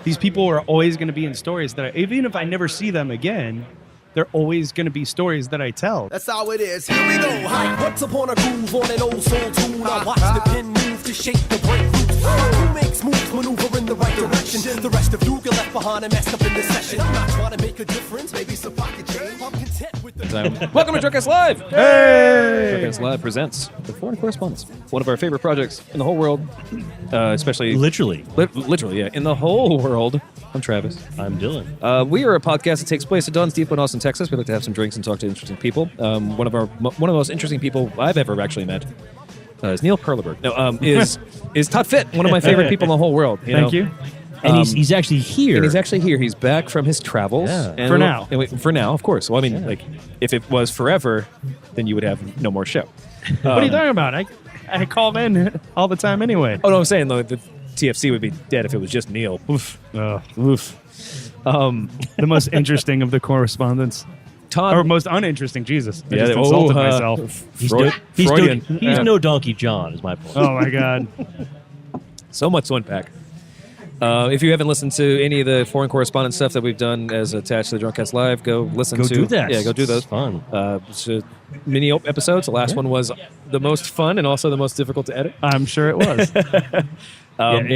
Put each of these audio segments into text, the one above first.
these people are always going to be in stories that even if I never see them again, they're always going to be stories that I tell. That's how it is. Here we go. Hi. Once upon a groove on an old soul tune, I watch the pin move to shape the breakthrough. Who makes moves, maneuver in the right direction. The rest of you get left behind and messed up in this session. I'm not trying to make a difference. Maybe some pocket change. I'm content with the... Welcome to DrunkCast Live! Hey! DrunkCast Live presents the Foreign Correspondents. One of our favorite projects in the whole world, especially... Literally, yeah. In the whole world. I'm Travis. I'm Dylan. We are a podcast that takes place at Dunn's Depot in Austin, Texas. We like to have some drinks and talk to interesting people. One of the most interesting people I've ever actually met is Neil Perleberg. No, is Todd Fitt, one of my favorite people in the whole world. Thank you. And he's actually here. And he's actually here. He's back from his travels. Yeah. And For now. For now, of course. Well, I mean, like, if it was forever, then you would have no more show. What are you talking about? I call in all the time anyway. Oh, no, I'm saying, though, the TFC would be dead if it was just Neil. Oof. Oof. The most interesting of the correspondents. Todd. Or most uninteresting, Jesus. I Yeah, just insulted myself. He's no Donkey John, is my point. Oh, my God. So much to unpack. If you haven't listened to any of the Foreign Correspondent stuff that we've done as attached to the DrunkCast Live, go listen to... Go do that. Yeah, go do those. It's fun. It's mini episodes. The last one was the most fun and also the most difficult to edit. I'm sure it was.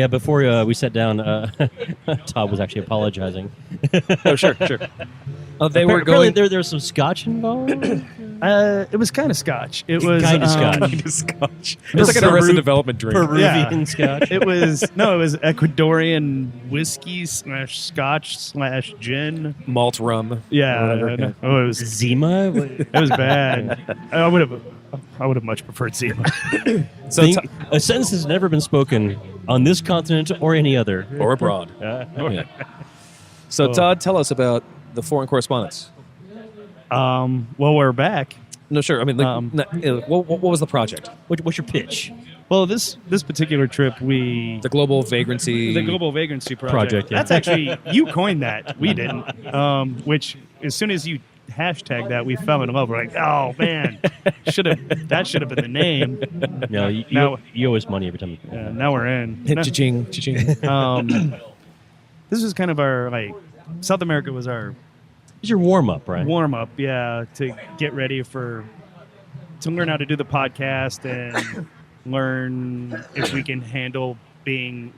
Before we sat down, Todd was actually apologizing. Oh, sure. They were Apparently going... There was some scotch involved. It was kind of scotch. It was kind of scotch. Kind of scotch. It's like an Arrested Development drink. Peruvian scotch. It was Ecuadorian whiskey / scotch / gin. Malt rum. Yeah. Oh, it was Zima. it was bad. I would have much preferred Zima. A sentence has never been spoken on this continent or any other. Or abroad. Yeah. So, Todd, tell us about the Foreign Correspondents. Well, we're back. No, sure. I mean, what was the project? What's your pitch? Well, this particular trip, The Global Vagrancy... The Global Vagrancy Project. Yeah. That's actually... You coined that. We didn't. Which, as soon as you hashtag that, we fell in love. We're like, oh, man. That should have been the name. No, you owe us money every time. Now we're in. Cha-ching, cha-ching. This was kind of our, South America was our... It's your warm-up, right? Warm-up, yeah, to get ready to learn how to do the podcast and learn if we can handle being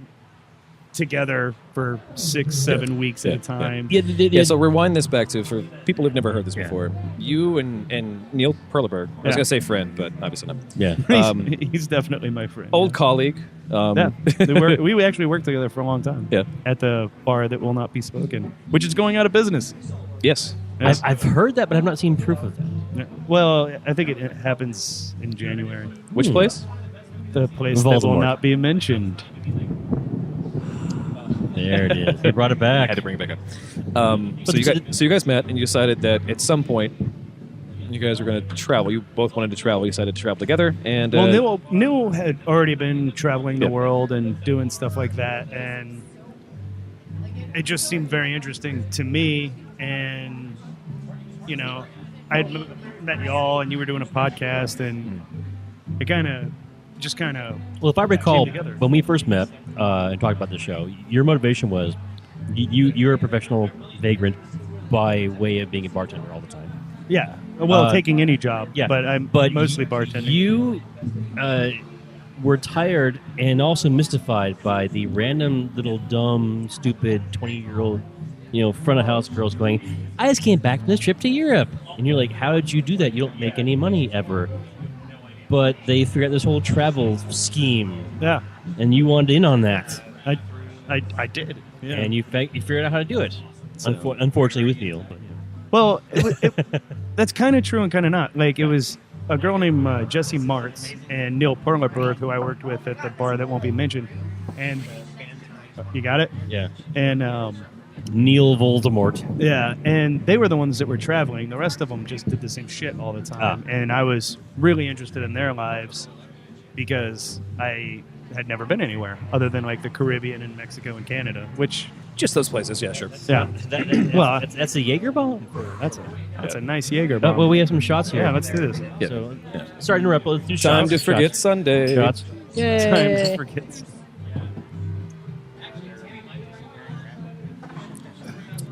together for 6-7 weeks at a time. Yeah, so rewind this back to, for people who've never heard this before, you and Neil Perleberg, I was going to say friend, but obviously not. Yeah. He's definitely my friend. Old colleague. We actually worked together for a long time. Yeah. At the bar that will not be spoken, which is going out of business. Yes. I've heard that, but I've not seen proof of that. Yeah. Well, I think it happens in January. Which place? The place that will not be mentioned. There it is. They brought it back. I had to bring it back up. So you guys met and you decided that at some point you guys were going to travel. You both wanted to travel. You decided to travel together. And well, Neil had already been traveling the world and doing stuff like that, and it just seemed very interesting to me. And I had met y'all, and you were doing a podcast, and it kind of. Well, if I recall, came together. when we first met and talked about the show, your motivation was you're a professional vagrant by way of being a bartender all the time. Yeah. Well, taking any job. Yeah. But I'm mostly bartending. You were tired and also mystified by the random little dumb, stupid 20-year-old, front of house girls going, I just came back from this trip to Europe. And you're like, how did you do that? You don't make any money ever. But they figured out this whole travel scheme. Yeah. And you wanted in on that. I did. Yeah. And you figured out how to do it. Unfortunately with Neil. Well, that's kind of true and kind of not. It was a girl named Jessie Martz and Neil Perleberg, who I worked with at the bar that won't be mentioned. And you got it? Yeah. And Neil Voldemort. Yeah, and they were the ones that were traveling. The rest of them just did the same shit all the time. And I was really interested in their lives because I had never been anywhere other than the Caribbean and Mexico and Canada, which... Just those places, yeah, sure. Yeah. That's a Jaeger bomb? That's a nice Jaeger bomb. Well, we have some shots here. Yeah, let's do this. Yeah. So, sorry to interrupt. Let's do Time shots. to forget Sunday. Shots. Time to forget.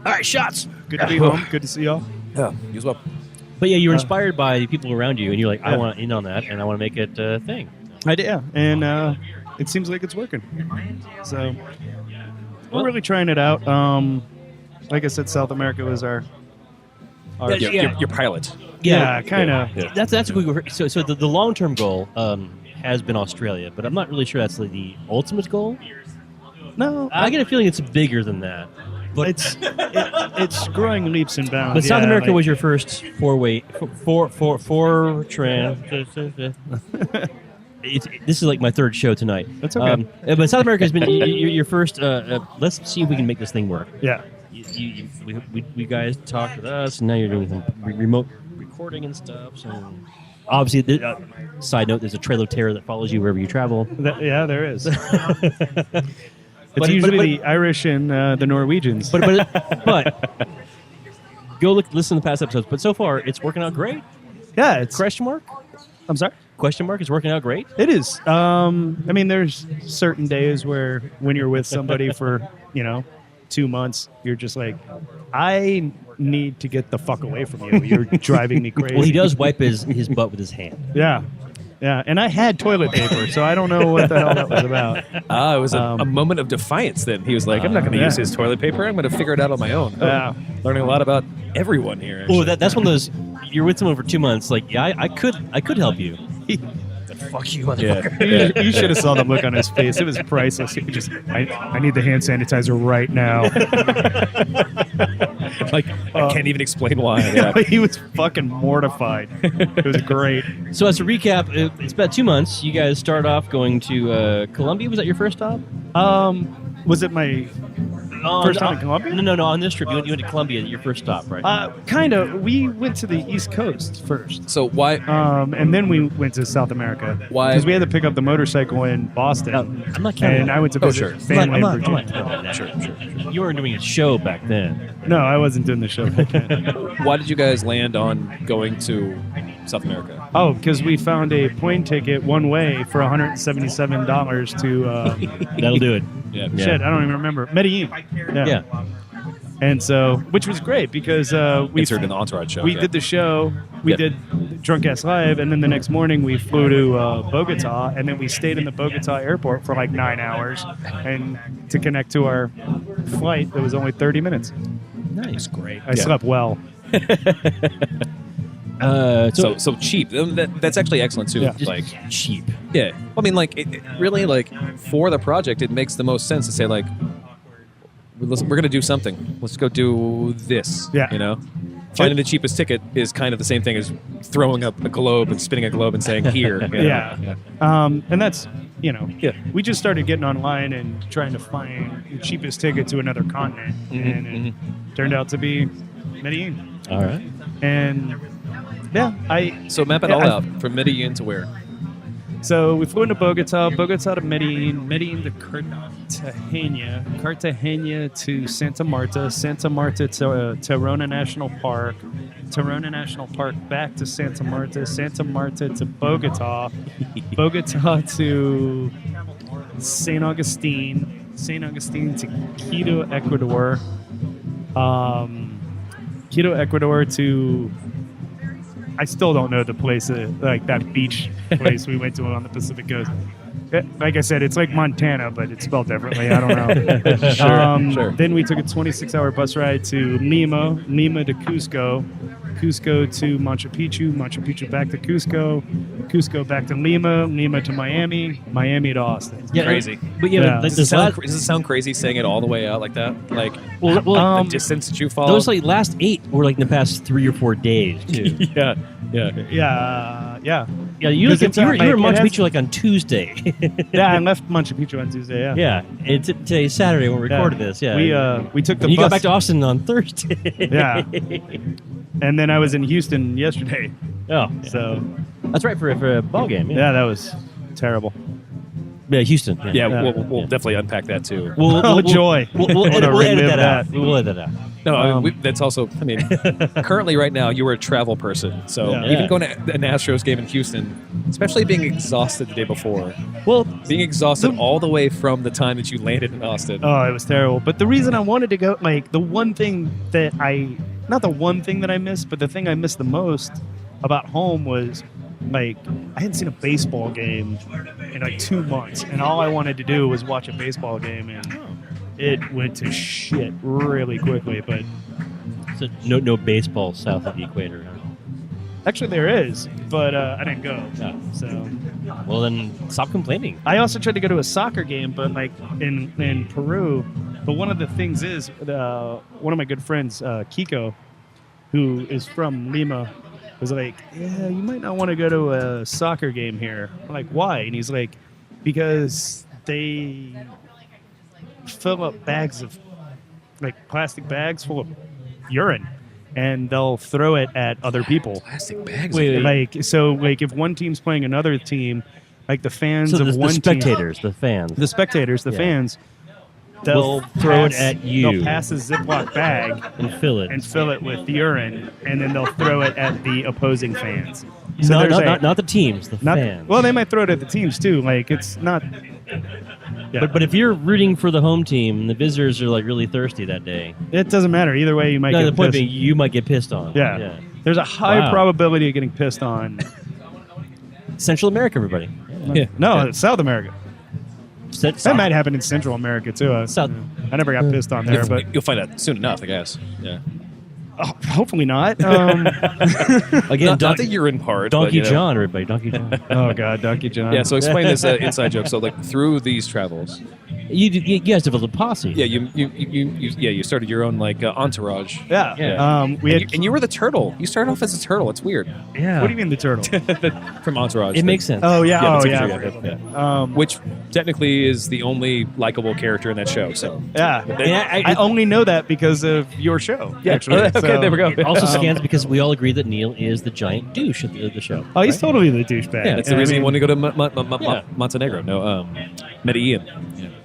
All right, shots. Good to be home. Good to see y'all. Yeah, you as well. But yeah, you were inspired by the people around you, and you're like, I want in on that, and I want to make it a thing. I did, yeah. And it seems like it's working. So we're really trying it out. Like I said, South America was our Your pilot. yeah, kind of. Yeah. That's a quick. So the long term goal has been Australia, but I'm not really sure that's the ultimate goal. No, I get a feeling it's bigger than that. But it's growing leaps and bounds. But South yeah, America like- was your first four this is like my third show tonight. That's okay. But South America has been your first. Let's see if we can make this thing work. Yeah. We guys talked with us, and now you're doing some remote recording and stuff. So obviously, side note: there's a Trail of Terror that follows you wherever you travel. Yeah, there is. It's usually the Irish and the Norwegians. But go listen to the past episodes. But so far, it's working out great. Yeah, it's. Question mark? I'm sorry. Question mark? It's working out great. It is. I mean, there's certain days where when you're with somebody for 2 months, you're just like, I need to get the fuck away from you. You're driving me crazy. Well, he does wipe his butt with his hand. Yeah. Yeah, and I had toilet paper, so I don't know what the hell that was about. It was a moment of defiance then. He was like, I'm not going to use his toilet paper. I'm going to figure it out on my own. Yeah. Learning a lot about everyone here. Oh, actually. that's one of those. You're with someone for 2 months. Like, yeah, I could help you. Fuck you, motherfucker. You should have saw the look on his face. It was priceless. He just, I need the hand sanitizer right now. Like, I can't even explain why. Yeah. He was fucking mortified. It was great. So as a recap, it's about 2 months. You guys start off going to Colombia. Was that your first stop? Was it my first time in Colombia? No. On this trip, you went to Colombia. Your first stop, right? Kind of. We went to the East Coast first. So why? And then we went to South America. Why? Because we had to pick up the motorcycle in Boston. I'm not counting And that. I went to visit family in Virginia. Sure. You weren't doing a show back then. No, I wasn't doing the show. Why did you guys land on going to South America? Oh, because we found a plane ticket one way for $177 to That'll do it. Yeah. shit. I don't even remember Medellin. Yeah. And so, which was great because we Insert in the Entourage show. we yeah. did the show. We Yeah. did DrunkCast Live, and then the next morning we flew to Bogota, and then we stayed in the Bogota airport for like 9 hours, and to connect to our flight that was only 30 minutes. Nice. Great. I slept well. So cheap. That's actually excellent too. Yeah. Like, cheap. yeah. I mean, like, it really, like, for the project, it makes the most sense to say, like, we're going to do something. Let's go do this. Yeah. You know? Finding the cheapest ticket is kind of the same thing as throwing up a globe and spinning a globe and saying, here. You know? Yeah. And that's, we just started getting online and trying to find the cheapest ticket to another continent, and it turned out to be Medellin. All right. And yeah, So map it all out from Medellin to where? So we flew into Bogota to Medellin, Medellin to Cartagena to Santa Marta to Tirona National Park, Tirona National Park back to Santa Marta to Bogota, Bogota to St. Augustine to Quito, Ecuador, Quito, Ecuador to... I still don't know the place, like that beach place we went to on the Pacific Coast. Like I said, it's like Montana, but it's spelled differently. I don't know. Sure. Then we took a 26-hour bus ride to Lima to Cusco, Cusco to Machu Picchu back to Cusco, Cusco back to Lima to Miami to Austin. Yeah, Crazy. But Yeah. Does it sound crazy saying it all the way out like that? Like, the distance that you follow? those like last 8 were like in the past 3 or 4 days too. yeah. Yeah. Yeah, you were in Machu Picchu like on Tuesday. Yeah, I left Machu Picchu on Tuesday. Yeah. Yeah, and today's Saturday when we recorded this. Yeah, We took the and you bus. got back to Austin on Thursday. Yeah. And then I was in Houston yesterday. Oh, So that's right for a ball game. yeah, that was terrible. Yeah, Houston. Yeah, we'll definitely unpack that too. Oh, joy. We'll edit relive that out. that. We'll edit that out. No, that's also. I mean, currently, right now, you were a travel person, so Yeah. even going to an Astros game in Houston, especially being exhausted the day before. Well, Being exhausted all the way from the time that you landed in Austin. Oh, it was terrible. But the reason I wanted to go, like, the one thing that not the one thing that I missed, but the thing I missed the most about home was, like, I hadn't seen a baseball game in like 2 months, and all I wanted to do was watch a baseball game, and it went to shit really quickly. But so no baseball south of the equator. Huh? actually, there is, but I didn't go. Oh. So Well, then stop complaining. I also tried to go to a soccer game, but like in Peru. But one of the things is, one of my good friends, Kiko, who is from Lima, was like, yeah, you might not want to go to a soccer game here. I'm like, why? And he's like, because they fill up bags of, like, plastic bags full of urine, and they'll throw it at other people. Plastic bags. Wait, Like, so, like, if one team's playing another team, like the fans So of the one team, spectators, the fans. the spectators, the Yeah. fans, Will throw it at you. They'll pass a Ziploc bag and fill it. and fill it with urine, and then they'll throw it at the opposing fans. So No, there's not the teams, the not- fans. Well, they might throw it at the teams too. Like, it's not. Yeah. But if you're rooting for the home team and the visitors are like really thirsty that day, It doesn't matter either way. You might no, get the point pissed. being you might get pissed on. Yeah. There's a high Wow. probability of getting pissed on. Central America, everybody. Yeah. No, it's South America. That might happen in Central America too. South- I never got pissed on there, but You'll find out soon enough, I guess. Yeah. hopefully not. Again, Not the urine part. but, Donkey you know. John, everybody, Donkey John. Oh God, Donkey John. Yeah, so explain this inside joke. So, like, through these travels, You guys developed a posse. yeah, you started your own, like, entourage. yeah. Yeah. We had. And you were the turtle. You started off as a turtle. It's weird. Yeah. What do you mean the turtle? From Entourage. It makes sense. Oh yeah. Yeah, Oh the yeah. picture, yeah. Which technically is the only likable character in that show. So Yeah. Yeah, I only know that because of your show. Actually. Okay, So- there we go. It also scans because we all agree that Neil is the giant douche of the show. Oh, he's totally the douchebag. that's the reason he wanted to go to Yeah. Montenegro. No, Medellin.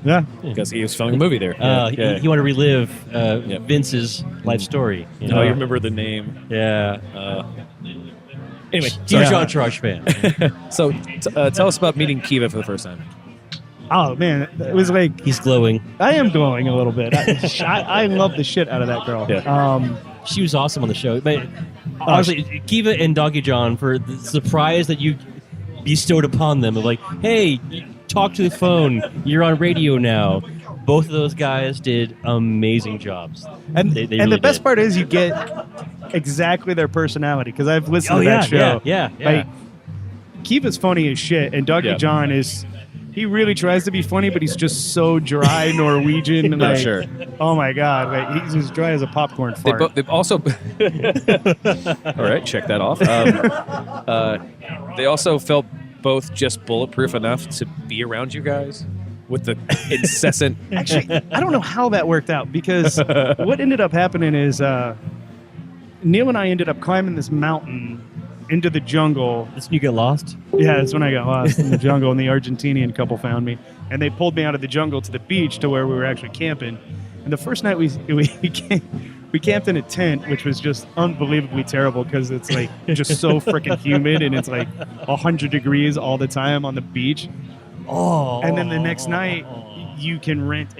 Yeah. Because he was filming a movie there. He wanted to relive Vince's life story. You Oh, know? you remember the name? Yeah. Anyway, Huge Yeah. Entourage fan. so tell us about meeting Kiva for the first time. Oh man, it was like He's glowing. I am glowing a little bit. I love the shit out of that girl. Yeah. She was awesome on the show. But honestly, Kiva and Donkey John, for the surprise that you bestowed upon them of like, hey, talk to the phone. You're on radio now. Both of those guys did amazing jobs. And They and really the best did. part is you get exactly their personality because I've listened Oh, to that show. yeah. Like, Kiva's funny as shit, and Donkey Yeah. John is. He really tries to be funny, but he's just so dry Norwegian. Oh, like, sure. Oh my god, like, he's as dry as a popcorn fart. They've also. All right, check that off. They also felt both just bulletproof enough to be around you guys with the incessant. Actually, I don't know how that worked out because what ended up happening is Neil and I ended up climbing this mountain into the jungle. That's when you get lost. Yeah, that's when I got lost in the jungle, and the Argentinian couple found me, and they pulled me out of the jungle to the beach to where we were actually camping. And the first night we camped in a tent, which was just unbelievably terrible because it's like just so freaking humid, and it's like 100 degrees all the time on the beach. Oh. And then the next night, you can rent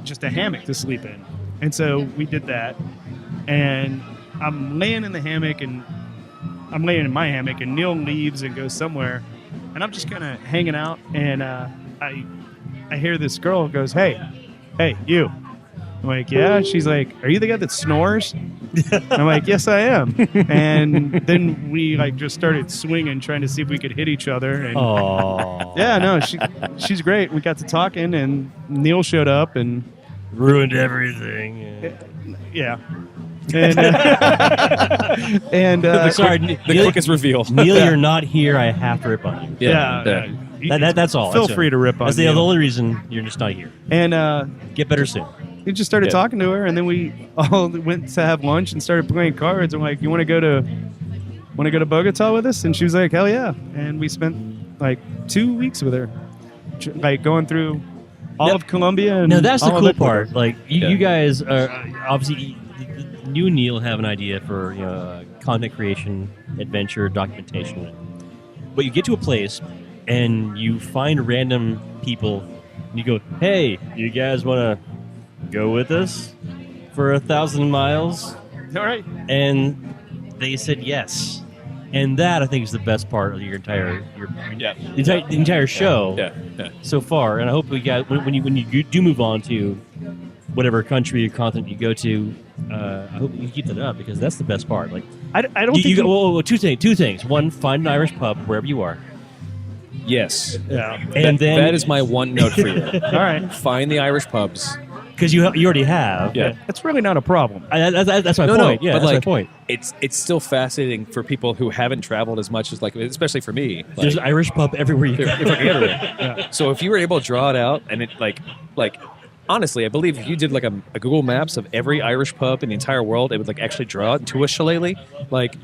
just a hammock to sleep in. And so we did that. And I'm laying in the hammock, and I'm laying in my hammock, and Neil leaves and goes somewhere. And I'm just kind of hanging out, and I hear this girl goes, hey, you. I'm like, yeah. She's like, are you the guy that snores? I'm like, yes, I am. And then we like just started swinging, trying to see if we could hit each other. And Oh. yeah, no, she's great. We got to talking, and Neil showed up, and Ruined everything. yeah. And, Sorry, The Neil, quickest reveal. Neil, you're not here. I have to rip on you. That's all. Feel That's free it. to rip on That's the Neil. only reason you're just not here. And Get better soon. we just started Yeah. talking to her, and then we all went to have lunch and started playing cards. I'm like, you want to go to Bogota with us? And she was like, hell yeah. And we spent like 2 weeks with her. like going through all No- of Colombia. And Now that's the all of cool Ecuador. part. Like you guys are obviously you and Neil have an idea for content creation, adventure, documentation. But you get to a place and you find random people and you go, "Hey, you guys want to go with us for 1,000 miles?" All right. And they said yes. And that I think is the best part of your entire the entire show Yeah. so far. And I hope we got when you do move on to whatever country or continent you go to, I hope you keep that up because that's the best part. Like I don't think you, well, two things. One, find an Irish pub wherever you are, Yes. yeah. and then that is my one note for you. All right. Find the Irish pubs. because you already have. Yeah. That's really not a problem. That's my No, point. no, Yeah, but that's like, my point. it's still fascinating for people who haven't traveled as much as like, especially for me. Like, There's an Irish pub everywhere you go. they're fucking everywhere. So if you were able to draw it out, and it like honestly, I believe if you did like a Google Maps of every Irish pub in the entire world, it would like actually draw it to a shillelagh. Like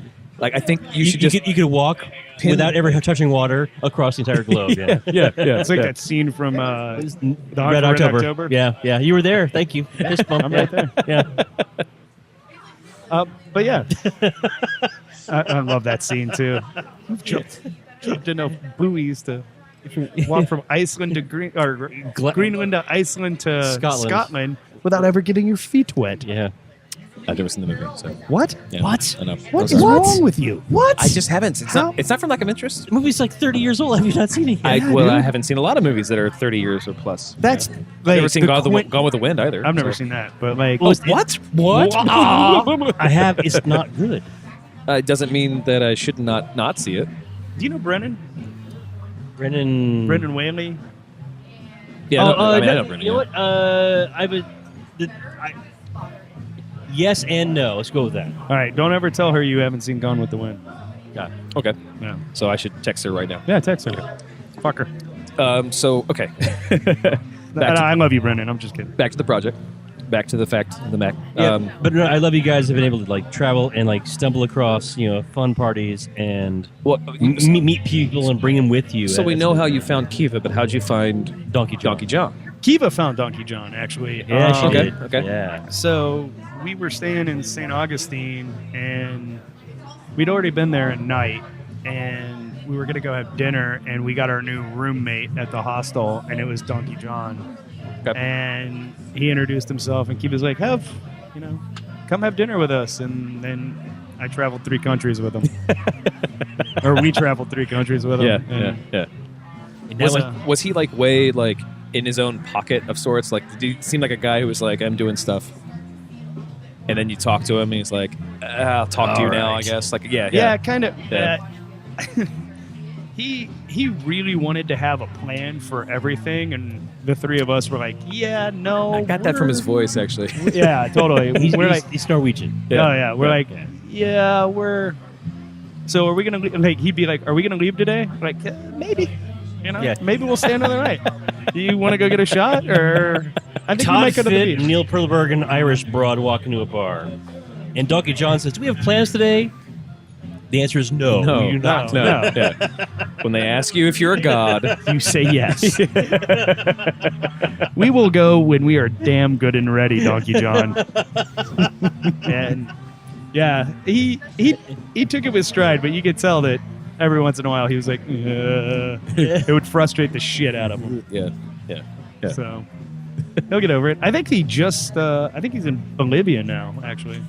I think you should just you could walk without ever touching water across the entire globe. Yeah. yeah. It's like that scene from the Red October. Yeah, you were there. Thank you. Fist bump. I'm right there. Yeah. But yeah, I love that scene too. Jumped enough buoys to walk from Iceland to Greenland to Iceland to Scotland. without ever getting your feet wet. Yeah. I've never seen the movie. So What? yeah, What? I know. What I'm is sorry. wrong with you? What? I just haven't. How? It's not for lack of interest. The movie's like 30 years old. Have you not seen it yet? I haven't seen a lot of movies that are 30 years or plus. That's I've like never seen the Gone with the Wind either. I've never so. seen that, but like, Well, What? What? I have. It's not good. It doesn't mean that I should not see it. do you know Brennan Brendan. Whaley? Yeah, I know Brendan, You know yeah. what? Yes and no. Let's go with that. All right, don't ever tell her you haven't seen Gone with the Wind. Yeah. Okay, Yeah, so I should text her right now. yeah, text her. Fuck her. So okay, I love you, Brennan. I'm just kidding. back to the project. Back to the fact of the Mac. But no, I love you guys have been able to like travel and like stumble across fun parties and Well, meet people and bring them with you. so we know how you found Kiva, but how'd you find Donkey John. Donkey John? Kiva found Donkey John, actually. Yeah, she Okay, did. okay. Yeah. So we were staying in St. Augustine, and we'd already been there at night, and we were going to go have dinner, and we got our new roommate at the hostel, and it was Donkey John. Okay. And he introduced himself, and Kiva's like, come have dinner with us. And then I traveled 3 countries with him. Or we traveled 3 countries with him. Yeah. And Was he like way like in his own pocket of sorts? Like, did he seem like a guy who was like, I'm doing stuff? And then you talk to him, and he's like, I'll talk to you now, I guess. Like, yeah, kind of. Yeah. He really wanted to have a plan for everything, and the 3 of us were like, "Yeah, no." I got that from his voice, actually. Yeah, totally. We're like he's Norwegian. oh yeah, we're like, Yeah. we're. So are we gonna like? He'd be like, "Are we gonna leave today?" Like, maybe. Yeah. Maybe we'll stay another night. Do you want to go get a shot, or I think we Todd might go to the Fitt beach. and Neil Perleberg, an Irish broad, walk into a bar, and Donkey John says, "Do we have plans today?" The answer is no. No, we do not. no. Yeah. When they ask you if you're a god, You say yes. We will go when we are damn good and ready, Donkey John. And yeah, he took it with stride, but you could tell that every once in a while he was like, it would frustrate the shit out of him. yeah. So he'll get over it. I think he just, I think he's in Bolivia now, actually.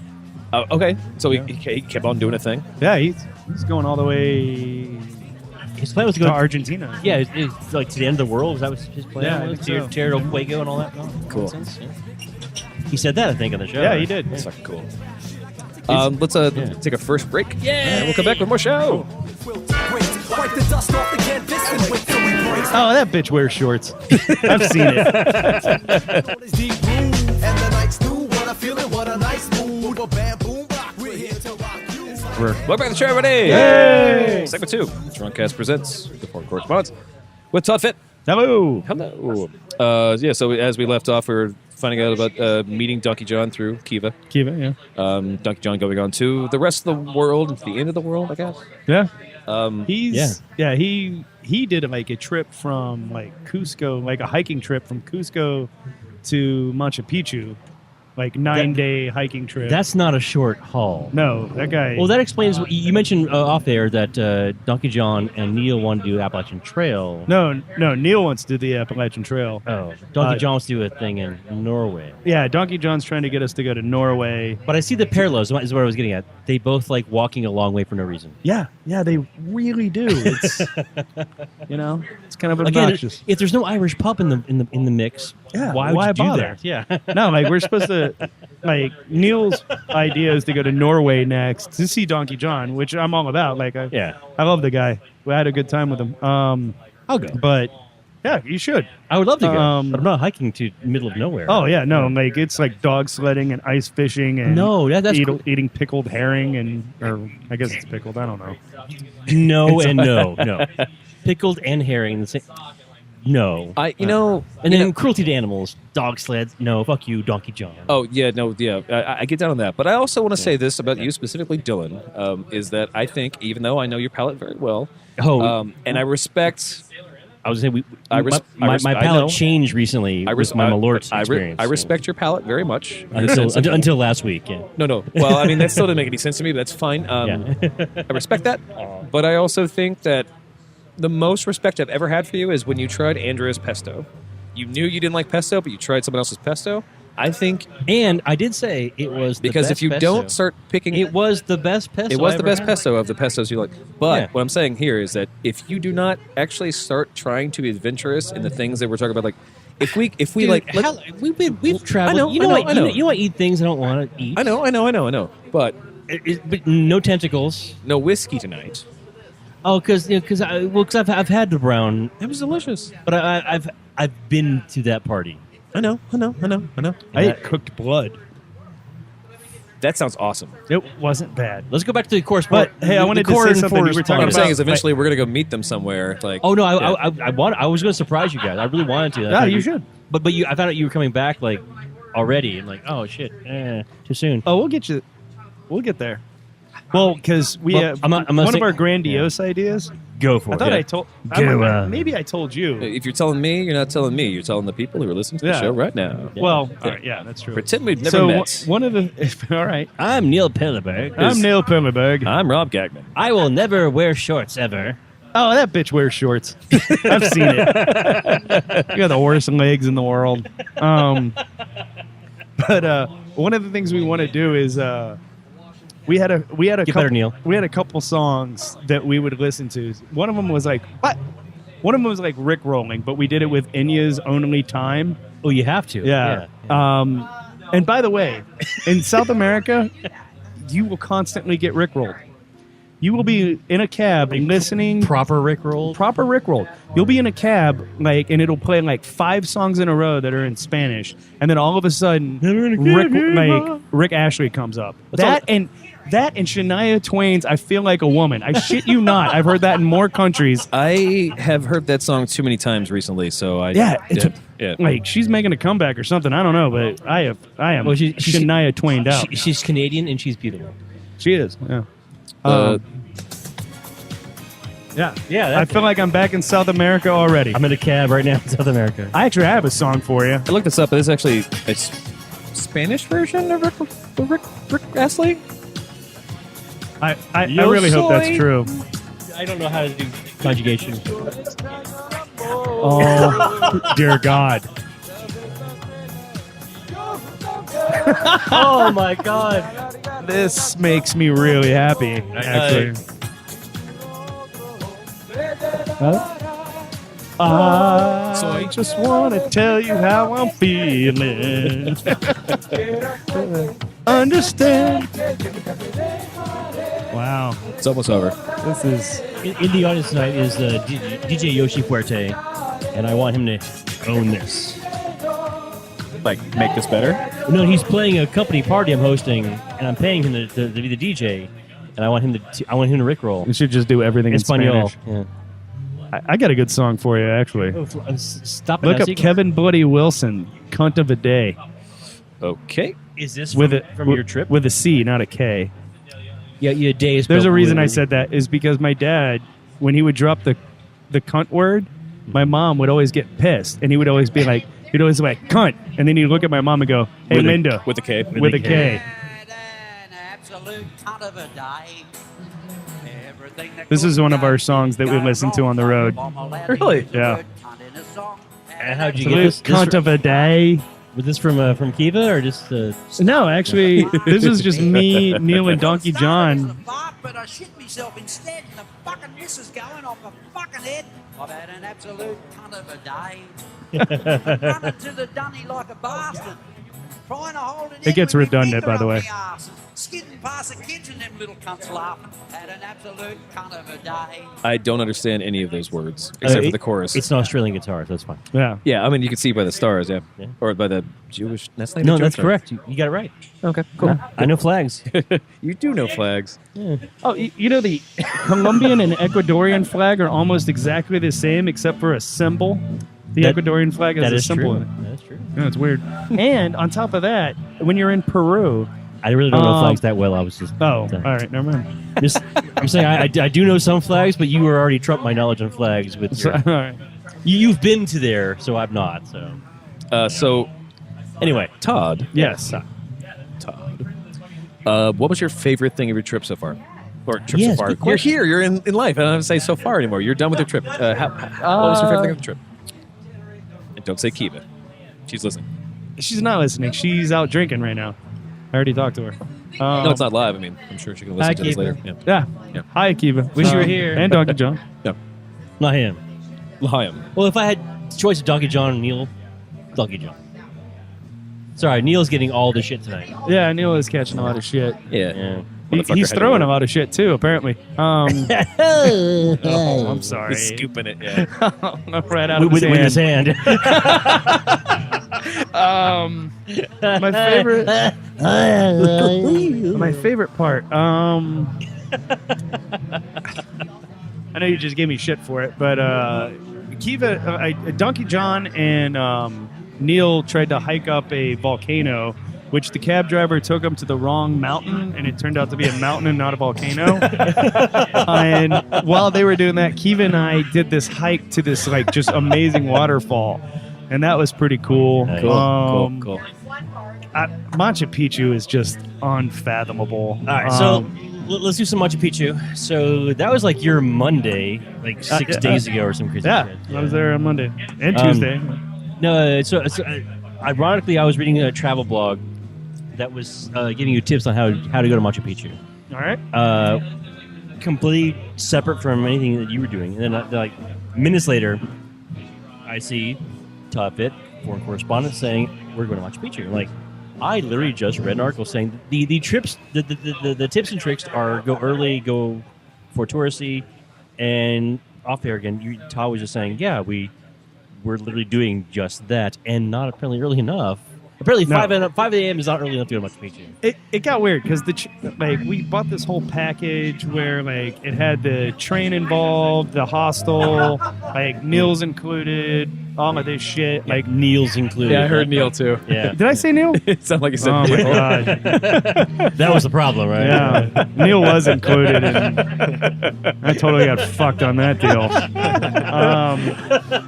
Okay, so he kept on doing a thing. Yeah, he's going all the way His plan was to to go. Argentina. Yeah, it's like to the end of the world. Is that what his plan Yeah, I was? think so. Tierra del Fuego and all that. Oh, Cool. makes sense, yeah. He said that, I think, on the show. Yeah, he did. That's fucking cool. Let's take a first break. Yeah. And we'll come back with more show. Wipe the dust off the canvas and wait till we break. Oh, that bitch wears shorts. I've seen it. Deep groove, and the night's new. What I feel it, what a nice mood. A bam, boom, rock. We're here to rock you. Welcome back to the show, everybody. Hey! Segment 2. DrunkCast presents the Correspondents with Todd Fitt. Hello. Hello. Yeah, so as we left off, we were finding out about meeting Donkey John through Kiva. Kiva, yeah. Donkey John going on to the rest of the world, the end of the world, I guess. Yeah. He did like a trip from like Cusco, like a hiking trip from Cusco to Machu Picchu, like 9-day hiking trip. That's not a short haul. No, that guy. Well, that explains. You mentioned off air that Donkey John and Neil wanted to do Appalachian Trail. No, Neil wants to do the Appalachian Trail. Oh, Donkey John wants to do a thing in Norway. Yeah, Donkey John's trying to get us to go to Norway. But I see the parallels. Is what I was getting at. They both like walking a long way for no reason. Yeah, they really do. It's it's kind of obnoxious. Again, if there's no Irish pub in the mix, Yeah, why would you do bother? that? Yeah. No, like we're supposed to. Like Neil's idea is to go to Norway next to see Donkey John, which I'm all about. Like, I love the guy. We had a good time with him. I'll go. But yeah, you should. I would love to go, but I'm not hiking to the middle of nowhere. Oh yeah, no, like it's like dog sledding and ice fishing and that's cool. eating pickled herring or I guess it's pickled. I don't know. No and no. Pickled and herring. The same. No. And then cruelty to animals, dog sleds. No, fuck you, Donkey John. Oh, yeah, no, yeah. I get down on that. But I also want to say this about you specifically, Dylan, is that I think, even though I know your palate very well, and I respect... I was saying, my palate changed recently with my Malort experience. I respect your palate very much. Until last week, yeah. No. Well, I mean, that still didn't make any sense to me, but that's fine. I respect that. But I also think that the most respect I've ever had for you is when you tried Andrea's pesto. You knew you didn't like pesto, but you tried someone else's pesto. I think... And I did say it was the because best if you pesto. don't start picking... It was the best pesto It was I the ever best had. pesto of the pestos you like. But what I'm saying here is that if you do not actually start trying to be adventurous in the things that we're talking about, like... If we Dude, like... We've traveled. I know. You know I eat things I don't want to eat. I know. But But no tentacles. no whiskey tonight. Oh, because I've had the brown, It was delicious. but I've been to that party. I know. I ate cooked blood. That sounds awesome. It wasn't bad. Let's go back to the correspondent. But hey, I wanted to say something. You were What talking I'm about saying is eventually we're going to go meet them somewhere. Like, Oh no, I was going to surprise you guys. I really wanted to. Yeah, you should. But I found out you were coming back like already, and like, oh shit, too soon. Oh, we'll get you. We'll get there. Well, because we have I'm one of our grandiose ideas. Go for I it. thought I told. Maybe I told you. if you're telling me, you're not telling me. You're telling the people who are listening to the Yeah. show right now. Well, all right, yeah, that's true. Pretend we've never So met. one of the all right. I'm Neil Perleberg. I'm Neil Perleberg. I'm Rob Gagman. I will never wear shorts ever. Oh, that bitch wears shorts. I've seen it. You got the worst legs in the world. But one of the things we want to do is we had a Get couple, better, Neil. We had a couple songs that we would listen to. One of them was like what? One of them was like Rick rolling, but we did it with Enya's Only Time. Oh, you have to. Yeah. And by the way, in South America, you will constantly get Rickrolled. You will be in a cab listening Proper Rickroll. proper Rickrolled. You'll be in a cab and it'll play like 5 songs in a row that are in Spanish, and then all of a sudden Rick Ashley comes up. That and Shania Twain's "I Feel Like a Woman." I shit you not. I've heard that in more countries. I have heard that song too many times recently, so Yeah, it's yeah. like she's making a comeback or something. I don't know, but I am Well, she's Shania Twained out. She's Canadian and she's beautiful. She is. Yeah. Yeah. I feel like I'm back in South America already. I'm in a cab right now in South America. I actually have a song for you. I looked this up, but it's actually a Spanish version of Rick Astley. I really hope that's true. I don't know how to do conjugation. Oh, dear God. Oh my God. This makes me really happy, actually. I just want to tell you how I'm feeling. Understand. Wow. It's almost over. This is... In the audience tonight is DJ Yoshi Fuerte, and I want him to own this. Like, make this better? No, he's playing a company party I'm hosting, and I'm paying him to be the DJ, and I want him to Rickroll. We should just do everything in Espanol. Spanish. Yeah. I got a good song for you, actually. Stop it. Look now, up Seagull. Kevin Bloody Wilson, Cunt of a Day. Okay. Is this from with your trip? with a C, not a K. Yeah, your day is. There's a spelled reason with- I said that is because my dad, when he would drop the cunt word, my mom would always get pissed, and he would always be like, cunt, and then he'd look at my mom and go, "Hey, Linda," With a K. with a K. This is one of our songs that we listen to on the road. Really? Yeah. And how'd you So get this this? cunt of a day. Was this from Kiva or just? No, actually, this is just me, Neil, and Donkey John. But I shit myself instead, and the fucking missus going off my fucking head. I've had an absolute cunt of a day. Running to the dunny like a bastard. Trying to hold it It gets in with my redundant, finger by the up way. my arse. Skidding past the kids and them little cunts laughing. Had an absolute cunt of a day. I don't understand any of those words except for the chorus. It's an Australian guitar, so that's fine. Yeah. Yeah, I mean, you can see by the stars, yeah. Yeah. Or by the Jewish... That's not No, even that's Jewish, correct. You got it right. Okay, cool. I know flags. You do know flags. Oh, you know, the Colombian and Ecuadorian flag are almost exactly the same except for a symbol. The That- Ecuadorian flag has That a is symbol true. in it. That is true. Yeah, it's weird. And on top of that, when you're in Peru... I really don't know Um, flags that well. I was just. Oh, all right, never mind. Just, I'm saying I do know some flags, but you were already trumped my knowledge on flags with So, your, all right. you've been to there, so I've not. So So, anyway, Todd. Yes. Todd. What was your favorite thing of your trip so far? Or trip Yes, so far? good You're question. here. You're in life. I don't have to say so far anymore. You're done with your trip. What was your favorite thing of the trip? And don't say Kiva. She's listening. She's not listening. She's out drinking right now. I already talked to her. No, it's not live. I mean, I'm sure she can listen Hi, to this Kiva. later. Yeah. Yeah. Yeah. Hi, Akiva. Wish you were here. And Donkey John. No. not him. Liam. Well, if I had the choice of Donkey John and Neil, Donkey John. Sorry, Neil's getting all the shit tonight. Yeah, Neil is catching a lot of shit. Yeah. Yeah. Motherfucker He's had throwing to a lot of shit too, apparently. Oh, I'm sorry. He's scooping it. Yeah. Right out of With his his hand. hand. My favorite. My favorite part. I know you just gave me shit for it, but Kiva, Donkey John, and Neil tried to hike up a volcano, which the cab driver took him to the wrong mountain, and it turned out to be a mountain and not a volcano. And while they were doing that, Kiva and I did this hike to this like just amazing waterfall, and that was pretty cool. Nice. Cool. Machu Picchu is just unfathomable. All right, so let's do some Machu Picchu. So that was like your Monday, like 6 days ago or some crazy yeah, shit. I was there on Monday and Um, Tuesday. No, so ironically, I was reading a travel blog that was giving you tips on how to go to Machu Picchu. All right. Completely separate from anything that you were doing. And then, like, minutes later, I see Todd Fitt, foreign correspondent, saying, we're going to Machu Picchu. I'm like, I literally just read an article saying the trips, the tips and tricks are go early, go for touristy, and off air again, Todd was just saying, yeah, we're literally doing just that, and not apparently early enough. Apparently, No. 5 a.m. is not early enough to go to Machu Picchu. It got weird because we bought this whole package where like it had the train involved, the hostel, like meals included, all of this shit. Like, Neil's included. Yeah, I heard Neil too. Yeah, did I say Neil? It sounded like you said Oh my Neil. god! that was the problem, right? Yeah, Neil was included, and I totally got fucked on that deal.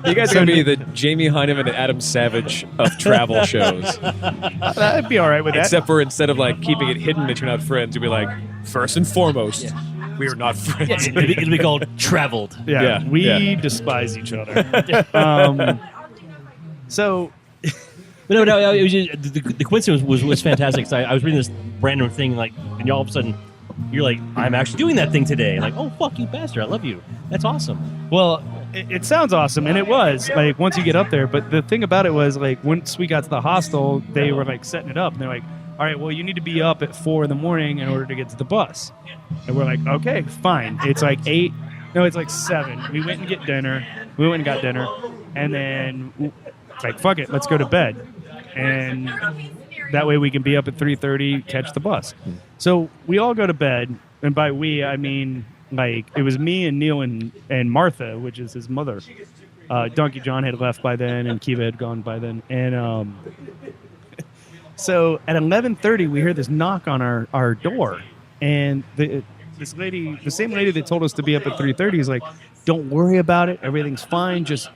You guys are going to be the Jamie Hyneman and Adam Savage of travel shows. I'd be all right with that. Except for instead of like keeping it hidden that you're not friends, you'll be like, first and foremost, we are not friends. It'll be called traveled. Yeah, Yeah, we yeah. despise each other. So But no, it was just, the coincidence was fantastic. So I was reading this random thing, like, and all of a sudden, you're like, I'm actually doing that thing today. Like, oh, fuck you, bastard. I love you. That's awesome. well, it sounds awesome, and it was like once you get up there. But the thing about it was like once we got to the hostel, they were like setting it up, and they're like, "All right, well, you need to be up at 4 a.m. in order to get to the bus." And we're like, "Okay, fine." It's like 8. No, it's like 7. We went and get dinner. We went and got dinner, and then like, fuck it, let's go to bed, and that way we can be up at 3:30, catch the bus. So we all go to bed, and by we I mean like it was me and Neil and Martha, which is his mother. Donkey John had left by then, and Kiva had gone by then. And so at 11:30, we hear this knock on our door, and this lady, the same lady that told us to be up at 3:30, is like, "Don't worry about it. Everything's fine. Just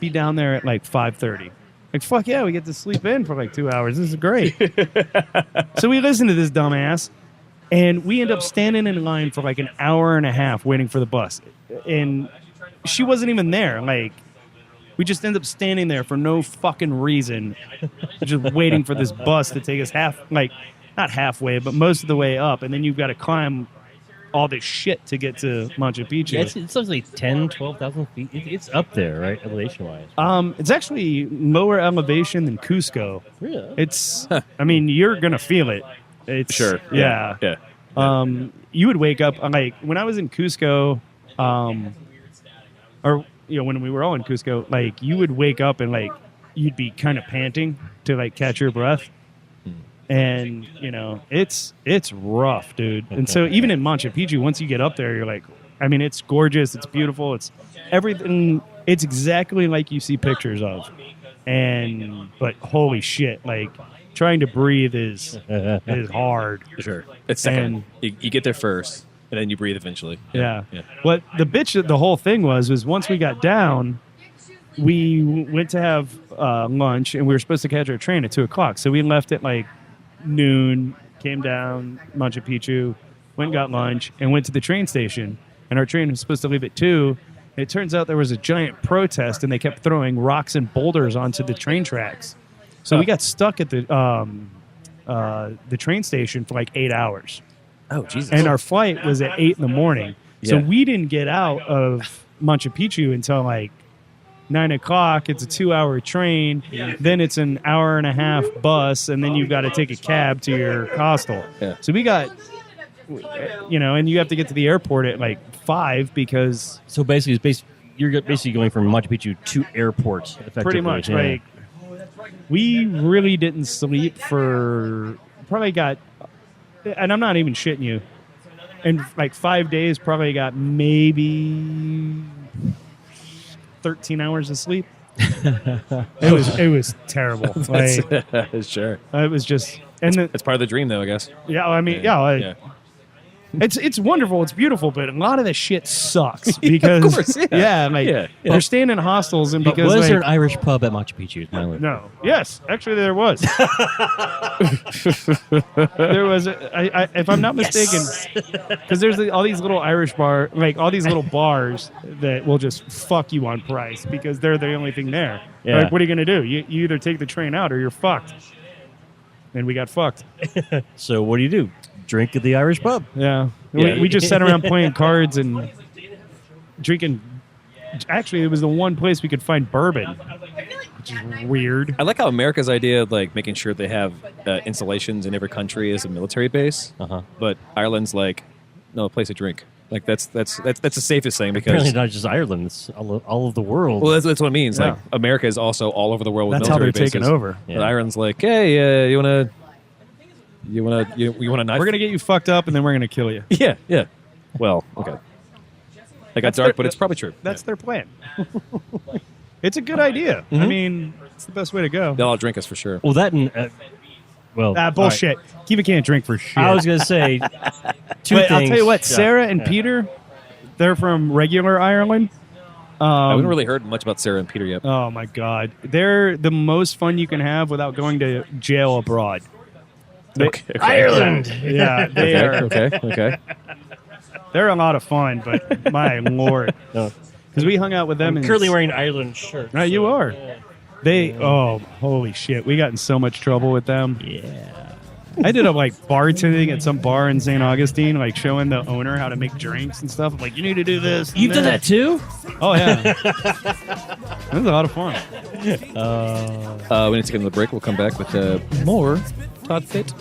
be down there at like 5:30." Like, fuck yeah, we get to sleep in for like 2 hours. This is great. So we listen to this dumbass, and we end up standing in line for like an hour and a half waiting for the bus. And she wasn't even there. Like, we just end up standing there for no fucking reason, just waiting for this bus to take us not halfway, but most of the way up. And then you've got to climb all this shit to get to Machu Picchu. Yeah, it's something like 10, 12,000 feet. It's up there, right, elevation-wise. It's actually lower elevation than Cusco. Really? It's, I mean, you're going to feel it. It's, Sure. Yeah. You would wake up, like, when I was in Cusco, or, you know, when we were all in Cusco, like, you would wake up and, like, you'd be kind of panting to, like, catch your breath. And, you know, it's rough, dude. And so even in Machu Picchu, once you get up there, you're like, I mean, it's gorgeous. It's beautiful. It's everything. It's exactly like you see pictures of. But holy shit, like, trying to breathe is hard. Sure. It's second. You get there first, and then you breathe eventually. Yeah. What the whole thing was once we got down, we went to have lunch, and we were supposed to catch our train at 2:00. So we left at like noon, came down Machu Picchu, went and got lunch, and went to the train station. And our train was supposed to leave at 2:00. It turns out there was a giant protest, and they kept throwing rocks and boulders onto the train tracks. So we got stuck at the train station for like 8 hours. Oh, Jesus. And our flight was at 8 a.m. So Yeah. we didn't get out of Machu Picchu until like 9:00. It's a 2-hour train. Then it's an hour and a half bus, and then you've got to take a cab to your hostel. Yeah. So we got, you know, and you have to get to the airport at like 5 because So basically, you're basically going from Machu Picchu to airport, effectively. pretty much yeah. like we really didn't sleep for probably got, and I'm not even shitting you, in like 5 days probably got maybe 13 hours of sleep. It was terrible. Like, Sure. it was just, and It's part of the dream, though, I guess. yeah, I mean, Yeah. it's wonderful, it's beautiful, but a lot of the shit sucks because of course, yeah. like Yeah. they're staying in hostels, and But because was like, there an Irish pub at Machu Picchu? Is my only- no, yes, actually there was. There was, if I'm not mistaken, because there's all these little Irish all these little bars that will just fuck you on price because they're the only thing there. Yeah. Like, what are you gonna do? You either take the train out or you're fucked. And we got fucked. So what do? Drink at the Irish pub. Yeah. Yeah. We just sat around playing cards and drinking. Actually, it was the one place we could find bourbon, which is weird. I like how America's idea of like making sure they have installations in every country as a military base, but Ireland's like, no, a place to drink. Like that's the safest thing Apparently because not just Ireland; it's all of the world. well, that's what it means. Yeah. Like America is also all over the world with That's how military they're bases. taking over. But Ireland's like, hey, you want a knife? We're gonna get you fucked up, and then we're gonna kill you. Yeah. Well, okay. That got dark, but it's probably true. That's their plan. It's a good idea. I mean, it's the best way to go. They'll all drink us for sure. Well, that and Bullshit. Kiva can't drink for shit. I was going to say two but things. I'll tell you what, Yeah. Sarah and Peter, they're from regular Ireland. I haven't really heard much about Sarah and Peter yet. Oh my God, they're the most fun you can have without going to jail abroad. Okay. Ireland. Yeah, they are. Okay. They're a lot of fun, but my lord, because we hung out with them. I'm currently wearing an Ireland shirt. Right, you are. They. Oh, holy shit! We got in so much trouble with them. Yeah. I did like bartending at some bar in St. Augustine, like showing the owner how to make drinks and stuff. I'm like, you need to do this. and You've done that too? Oh yeah, it was a lot of fun. We need to take another break. We'll come back with more Todd Fitt.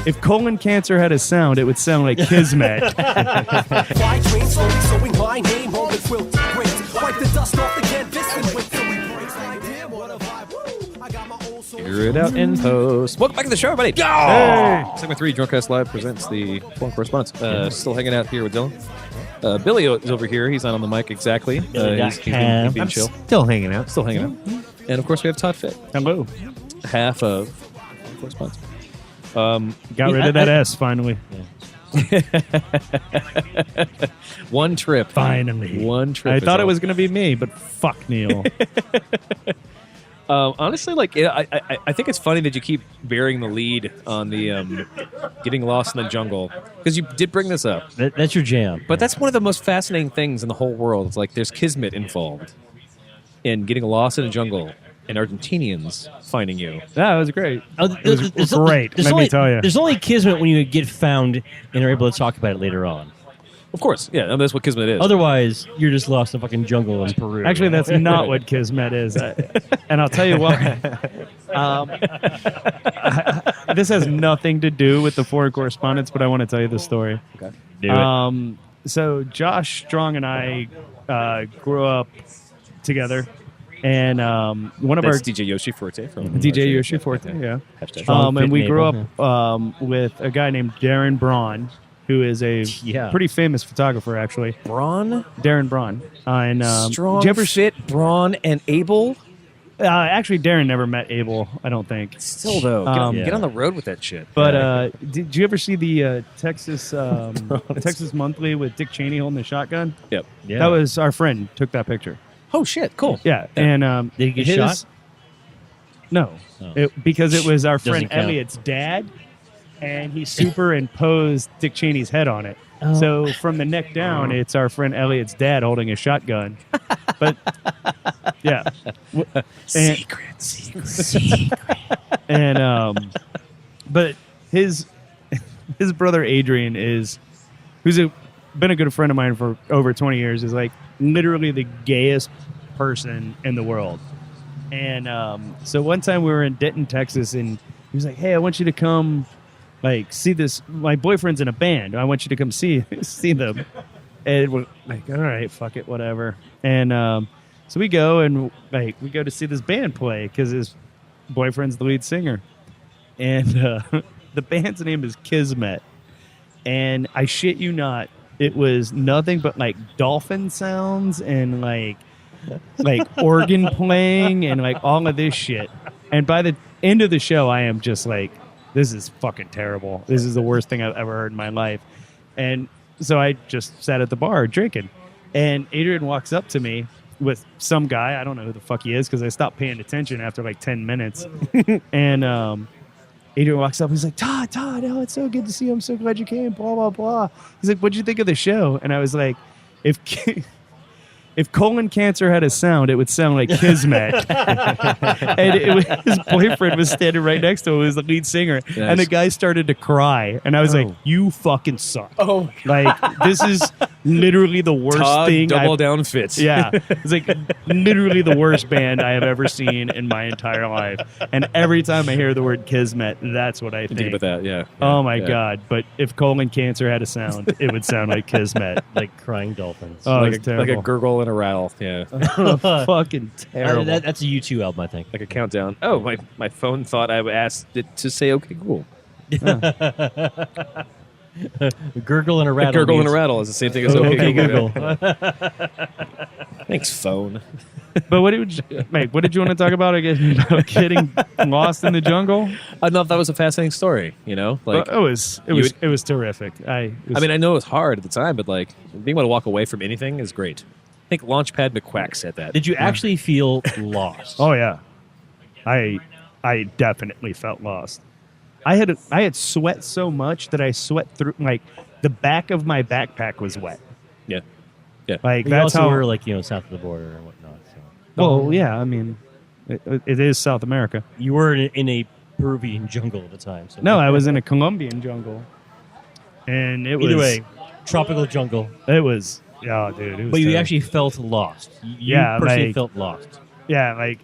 If colon cancer had a sound, it would sound like Kismet. Fly train slowly sewing my name on the quilt. Great. Wipe the dust off the canvas and wait till we break. Damn, what a vibe. I got my old soul. Figure it out in post. Welcome back to the show, everybody. Hey! Segment 3, DrunkCast Live presents the Foreign Correspondents. Still hanging out here with Dylan. Billy is over here. He's not on the mic exactly. He's being chill. Still hanging out. Still hanging out. And of course, we have Todd Fitt, Hello. half of Foreign Correspondents. Got rid of that S finally. One trip. Finally. One trip. I is thought it all. was going to be me, but fuck Neil. Honestly, like I think it's funny that you keep bearing the lead on the getting lost in the jungle, because you did bring this up. That's your jam. But that's one of the most fascinating things in the whole world. It's like there's kismet involved in getting lost in a jungle and Argentinians finding you. That was great. Oh, It was great. Let me tell you. There's only kismet when you get found and are able to talk about it later on. Of course, yeah, and that's what kismet is. Otherwise, you're just lost in a fucking jungle in Peru. Actually, that's not what Kismet is. And I'll tell you why. This has nothing to do with the Foreign Correspondents, but I want to tell you the story. Okay. Do it. So Josh Strong and I grew up together. And one of That's our DJ Yoshi Forte from DJ Yoshi Forte, yeah. Hashtag. Strong And Fit we grew Naval, up with a guy named Darren Braun, who is a Yeah. pretty famous photographer, actually. Braun, Darren Braun. And strong, did you ever fit, brawn, and able. actually, Darren never met Abel, I don't think. Still though, get on the road with that shit. But did you ever see the Texas Texas Monthly with Dick Cheney holding the shotgun? Yep. Yeah. That was our friend took that picture. Oh shit! Cool. Yeah, and Did he get his- shot? No, Oh. because it was our Doesn't friend count. Elliot's dad, and he superimposed Dick Cheney's head on it. Oh. So from the neck down, it's our friend Elliot's dad holding a shotgun. But yeah, secret. And but his brother Adrian been a good friend of mine for over 20 years, is like literally the gayest person in the world. And so one time we were in Denton, Texas, and he was like, "Hey, I want you to come, like, see this. My boyfriend's in a band. I want you to come see them." And we're like, "All right, fuck it, whatever." And so we go and we go to see this band play because his boyfriend's the lead singer, and the band's name is Kismet. And I shit you not, it was nothing but like dolphin sounds and like organ playing and like all of this shit. And by the end of the show, I am just like, this is fucking terrible. This is the worst thing I've ever heard in my life. And so I just sat at the bar drinking. And Adrian walks up to me with some guy. I don't know who the fuck he is because I stopped paying attention after like 10 minutes. And Adrian walks up and he's like, Todd, oh, it's so good to see you. I'm so glad you came, blah, blah, blah. He's like, what'd you think of the show? And I was like, if colon cancer had a sound, it would sound like Kismet. And his boyfriend was standing right next to him, who was the lead singer. Nice. And the guy started to cry. And I was like, you fucking suck. Oh, Like, this is literally the worst Todd thing. double down fits. Yeah. It's like literally the worst band I have ever seen in my entire life. And every time I hear the word Kismet, that's what I think. Think about that. Yeah. Oh my Yeah. God. But if colon cancer had a sound, it would sound like Kismet. Like crying dolphins. Oh, Like it's a terrible. gurgle and a rattle. Yeah. Fucking terrible. That's a U2 album, I think. Like a countdown. Oh, my phone thought I asked it to say okay, cool. A gurgle and a rattle. A gurgle and a means- rattle is the same thing as Okay, okay, Google. Thanks, phone. But what did you want to talk about again? About getting lost in the jungle? I don't know if that was a fascinating story. Like Well, it was terrific. I mean, I know it was hard at the time, but like being able to walk away from anything is great. I think Launchpad McQuack said that. Did you actually feel lost? oh yeah, I definitely felt lost. I had sweat so much that I sweat through, like the back of my backpack was wet. Yeah. Yeah. Like You that's also how. were like south of the border and whatnot. So. Well, yeah, I mean, it is South America. You were in a Peruvian jungle at the time. So No, I was in a Colombian jungle, and it was Either way, tropical jungle. It was, yeah, dude. It was But you terrible. actually felt lost. You Yeah, personally like- felt lost. yeah, like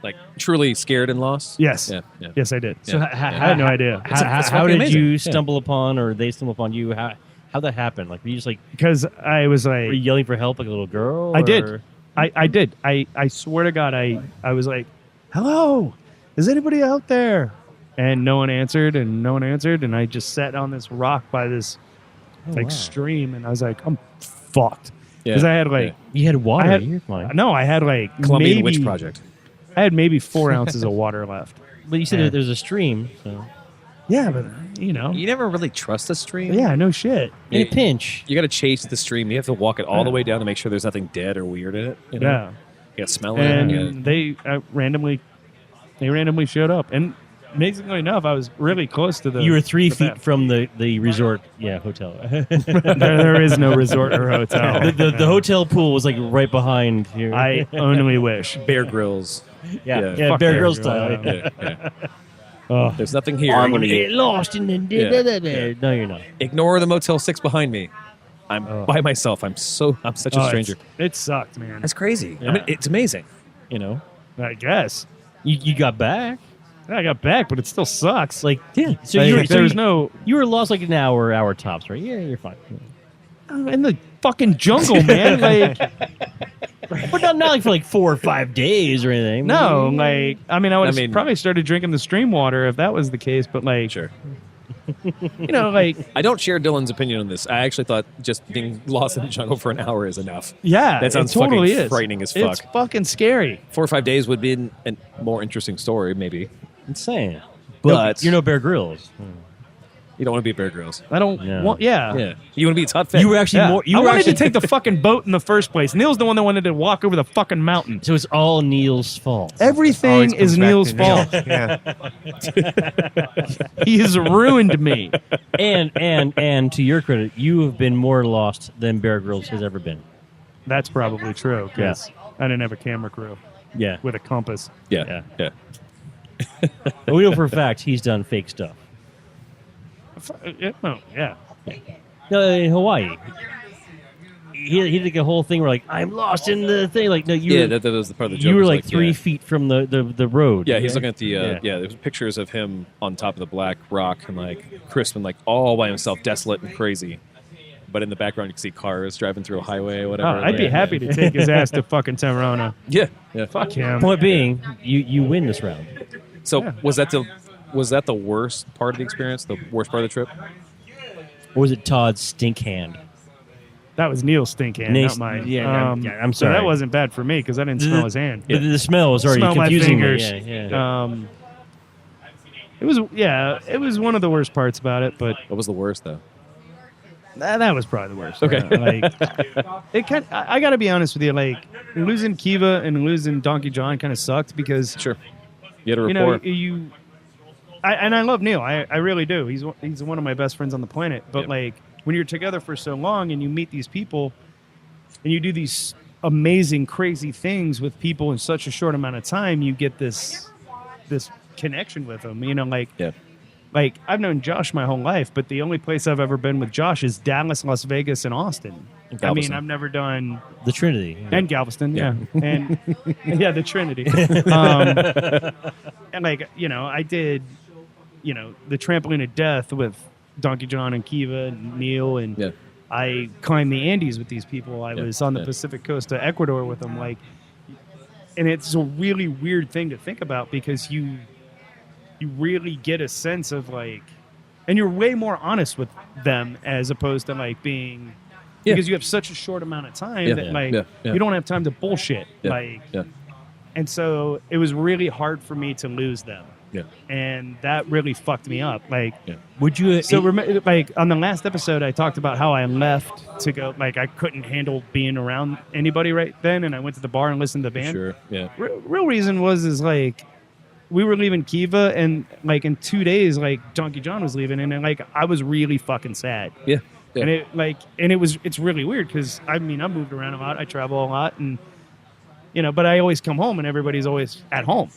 Like truly scared and lost. yes, Yeah. Yeah. yes, I did. So Yeah. h- h- I had no idea It's How fucking did amazing. you Yeah. stumble upon, or they stumble upon you? How that happened? Like, were you just like because I was were you like, yelling for help like a little girl? I did. or- I did. I swear to God, I was like, hello, is anybody out there? And no one answered, and I just sat on this rock by this stream, and I was like, I'm fucked. Because I had You had water. You're fine. No, I had like Colombian maybe, Witch Project. I had maybe 4 ounces of water left. But you said there's a stream, so Yeah, but You never really trust a stream. yeah, no shit. in a pinch. You got to chase the stream. You have to walk it all the way down to make sure there's nothing dead or weird in it. You know? Yeah, You got to smell it. and they randomly showed up, and amazingly enough, I was really close to the. You were 3 the feet bed. from the resort, hotel. there is no resort or hotel. the hotel pool was like right behind here. I only wish. Bear Grylls. yeah, Fuck Bear Bear Grylls Grylls. style. Yeah. Oh, There's nothing here. I'm gonna get lost in the. Yeah. No, you're not. Ignore the Motel 6 behind me. I'm by myself. I'm such a stranger. It sucked, man. That's crazy. Yeah. I mean, it's amazing. You know. I guess You got back. I got back, but it still sucks. Like So Like, you were, there was no you were lost like an hour tops, right? Yeah, you're fine. in the fucking jungle, man. Like But not like for like 4 or 5 days or anything. no, like I would have I mean- probably started drinking the stream water if that was the case. But like, Sure. like I don't share Dylan's opinion on this. I actually thought just being lost in the jungle for an hour is enough. yeah, That sounds it totally fucking is frightening as It's fuck. fucking scary. 4 or 5 days would be a more interesting story, maybe. Insane. But you're no Bear Grylls. you don't want to be Bear Grylls. I don't Yeah. want. Yeah. Yeah. You want to be Todd Fitt. You were actually Yeah. more. You I were wanted actually, to take the fucking boat in the first place. Neil's the one that wanted to walk over the fucking mountain. So it's all Neil's fault. Everything Always is comes back Neil's to Neil. fault. Yeah. He has ruined me. And to your credit, you have been more lost than Bear Grylls has ever been. That's probably true because I didn't have a camera crew Yeah. with a compass. Yeah. Yeah. But we know for a fact he's done fake stuff. Oh, yeah. No, in Hawaii. He did a whole thing where like I'm lost in the thing. Like no, you Yeah, were, that was the part of the joke. you were was like 3 yeah. feet from the road. Yeah, he's looking at the Yeah. there's pictures of him on top of the black rock and like Crispin like all by himself, desolate and crazy. But in the background you can see cars driving through a highway or Oh, whatever. I'd be happy to take his ass to fucking Tamarona. Yeah. Yeah. Fuck him. Point being, you win this round. So Yeah. was that the worst part of the experience? The worst part of the trip? Or was it Todd's stink hand? That was Neil's stink hand, Neil- not mine. yeah, I'm So sorry. that wasn't bad for me because I didn't smell his hand. The smell was already Smell my confusing me. fingers. Yeah. It was one of the worst parts about it, but What was the worst though? that was probably the worst. Okay. I got to be honest with you. Like losing Kiva and losing Donkey John kind of sucked because Sure. You had a you rapport. know I love Neil. I really do. He's one of my best friends on the planet. But Yep. like when you're together for so long and you meet these people and you do these amazing, crazy things with people in such a short amount of time, you get this connection with them. You know, like. Yeah. Like, I've known Josh my whole life, but the only place I've ever been with Josh is Dallas, Las Vegas, and Austin. Galveston. I've never done... The Trinity. And Galveston, yeah. And, yeah, the Trinity. And, like, I did, the Trampoline of Death with Donkey John and Kiva and Neil, and Yeah. I climbed the Andes with these people. I Yeah, was on the yeah. Pacific coast of Ecuador with them. Like, and it's a really weird thing to think about because you really get a sense of like, and you're way more honest with them as opposed to like being, Yeah. because you have such a short amount of time Yeah. that Yeah. like Yeah. Yeah. you don't have time to bullshit. Yeah. Like, Yeah. and so it was really hard for me to lose them, Yeah. and that really fucked me up. Like, Yeah. Would you? so like on the last episode, I talked about how I left to go. Like I couldn't handle being around anybody right then, and I went to the bar and listened to the band. Sure. Yeah. Real reason is like we were leaving Kiva, and like in 2 days, like Donkey John was leaving, and then like I was really fucking sad. Yeah. Yeah. And it's really weird because I moved around a lot, I travel a lot, and but I always come home and everybody's always at home.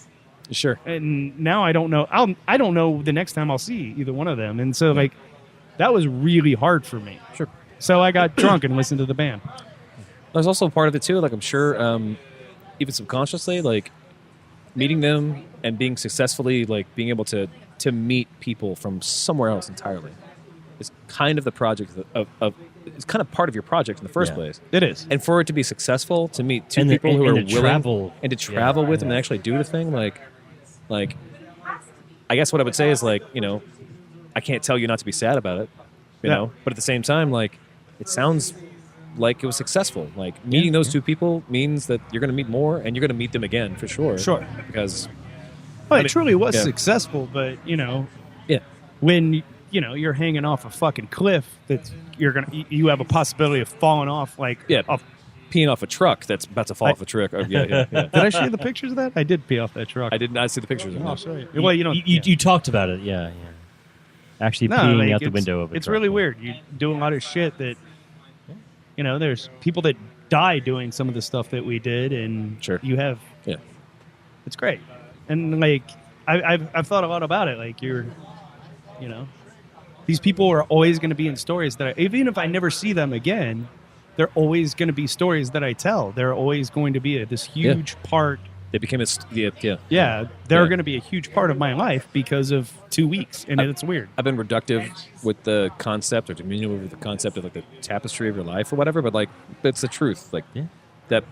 Sure. And now I don't know. I don't know the next time I'll see either one of them, and so like that was really hard for me. Sure. So I got drunk and listened to the band. There's also a part of it too. Like I'm sure, even subconsciously, like meeting them and being successfully, like being able to meet people from somewhere else entirely. is kind of the project of it's kind of part of your project in the first place. It is. And for it to be successful, to meet two And people who are to willing travel. and to travel with them and actually do the thing, like, I guess what I would say is like, I can't tell you not to be sad about it, you know, but at the same time, like, it sounds like it was successful. Like meeting those two people means that you're going to meet more, and you're going to meet them again for sure. Sure. Because Well, it truly was yeah. successful, but yeah, when you're hanging off a fucking cliff, that you have a possibility of falling off, like off. peeing off a truck that's about to fall off a truck. Yeah. Did I show you the pictures of that? I did pee off that truck. I did not see the pictures of I'll that. show you. Well, You talked about it, yeah. Actually peeing out the window of a It's truck. really weird. You do a lot of shit that, there's people that die doing some of the stuff that we did, and Sure. you have, Yeah. it's great. And like, I've thought a lot about it. Like these people are always going to be in stories that even if I never see them again, they're always going to be stories that I tell. They're always going to be this huge part. They became they're Going to be a huge part of my life because of 2 weeks, and it's weird. I've been reductive with the concept, or diminutive with the concept of like the tapestry of your life or whatever, but like it's the truth. Like that,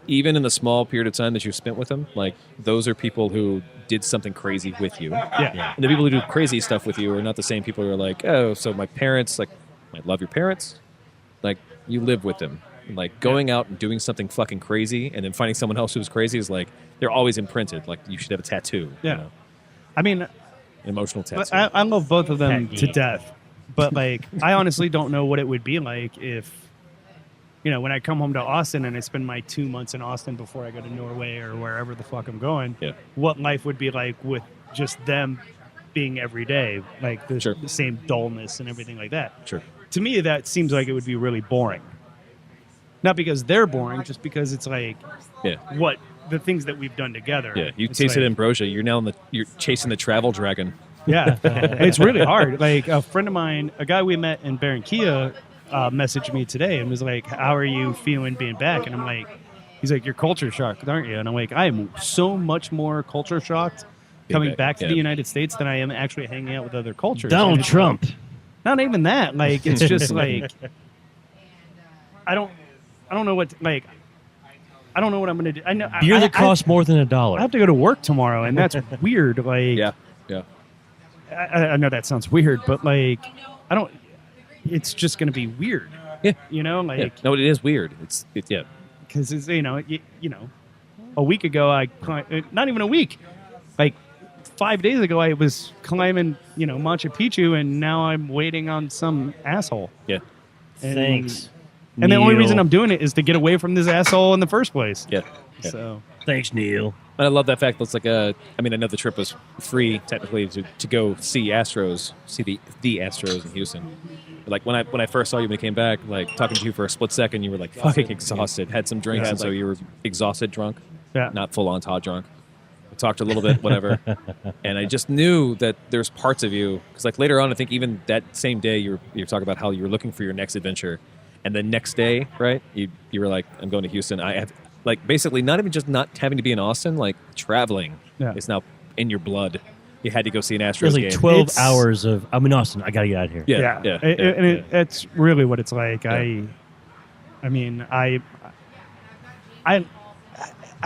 even in the small period of time that you spent with them, like those are people who did something crazy with you. Yeah. And the people who do crazy stuff with you are not the same people who are like, oh, so my parents, like, I love your parents. Like, you live with them. Like, going out and doing something fucking crazy and then finding someone else who's crazy is like, they're always imprinted. Like, you should have a tattoo. Yeah. I mean, An emotional tattoo. I love both of them to death, but like, I honestly don't know what it would be like if, when I come home to Austin and I spend my 2 months in Austin before I go to Norway or wherever the fuck I'm going, what life would be like with just them being every day, like the same dullness and everything like that. Sure. To me, that seems like it would be really boring. Not because they're boring, just because it's like what the things that we've done together. Yeah, you It's tasted like, ambrosia. You're now you're chasing the travel dragon. Yeah, it's really hard. Like a friend of mine, a guy we met in Barranquilla, messaged me today and was like, "How are you feeling being back?" And I'm like, he's like, "You're culture shocked, aren't you?" And I'm like, I am so much more culture shocked coming back to the United States than I am actually hanging out with other cultures. Donald Trump. Not even that. Like, it's just like, I don't know what, like, I don't know what I'm going to do. I know Beer that costs more than $1. I have to go to work tomorrow, and that's weird. Like, Yeah. I know that sounds weird, but like, it's just going to be weird. Yeah. Like, No, it is weird. It's because it's a week ago not even a week, like 5 days ago I was climbing Machu Picchu, and now I'm waiting on some asshole. Yeah. And, Thanks. And the only Neil. reason I'm doing it is to get away from this asshole in the first place. Yeah. So Thanks, Neil. And I love that fact. That's like I know the trip was free technically to go see the Astros in Houston. But like when I first saw you when you came back, like talking to you for a split second, you were like fucking exhausted, had some drinks, and so you were exhausted, drunk, not full on Todd drunk. We talked a little bit, whatever, and I just knew that there's parts of you because like later on, I think even that same day you were talking about how you were looking for your next adventure, and the next day, right? You were like, I'm going to Houston. I have. Like, basically, not even just not having to be in Austin, like, traveling is now in your blood. You had to go see an Astros There's like game. 12 hours of, I'm in Austin, I got to get out of here. Yeah. It's really what it's like. Yeah. I mean, I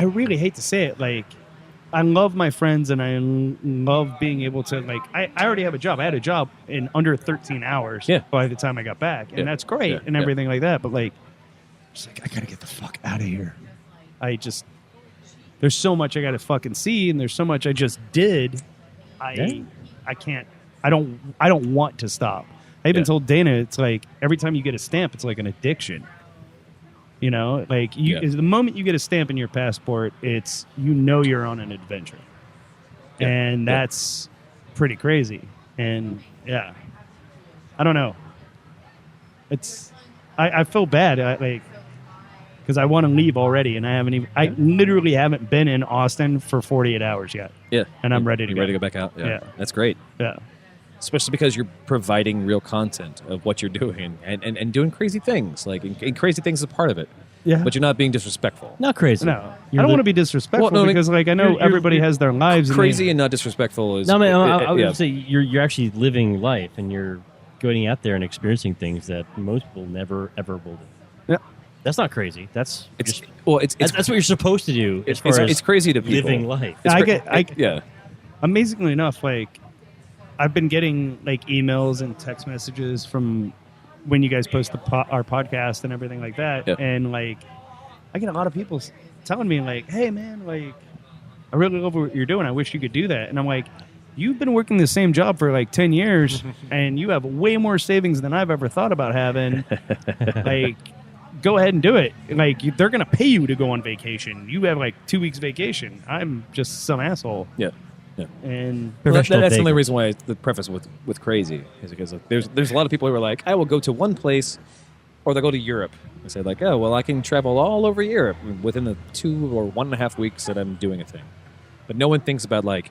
really hate to say it. Like, I love my friends, and I love being able to, like, I already have a job. I had a job in under 13 hours by the time I got back. And that's great and everything like that. But, like, just like, I got to get the fuck out of here. There's so much I got to fucking see, and there's so much I just did. I can't. I don't want to stop. I even told Dana, it's like every time you get a stamp, it's like an addiction. Like the moment you get a stamp in your passport, it's you're on an adventure, and that's pretty crazy. And I don't know. I feel bad. Because I want to leave already, and I literally haven't been in Austin for 48 hours yet. Yeah. And I'm ready to You're go. ready to go back out? Yeah. That's great. Yeah. Especially because you're providing real content of what you're doing and doing crazy things. Like, and crazy things is a part of it. Yeah. But you're not being disrespectful. Not crazy. No. I don't want to be disrespectful because, like, I know everybody has their lives. Crazy and not disrespectful is... No, I mean, I would say you're actually living life, and you're going out there and experiencing things that most people never ever will do. Yeah. That's not crazy. That's It's that's what you're supposed to do. As far as it's crazy to people. living life. Yeah. Amazingly enough, like I've been getting like emails and text messages from when you guys post our podcast and everything like that, Yeah. and like I get a lot of people telling me like, "Hey, man, like I really love what you're doing. I wish you could do that." And I'm like, "You've been working the same job for like 10 years, and you have way more savings than I've ever thought about having. Like, go ahead and do it. Like, they're going to pay you to go on vacation. You have like 2 weeks vacation. I'm just some asshole." Yeah. Yeah. And Well, that's the only Professional reason why the preface with crazy is because like, there's a lot of people who are like, I will go to one place, or they'll go to Europe. I say like, oh well, I can travel all over Europe within the 2 or 1.5 weeks that I'm doing a thing. But no one thinks about like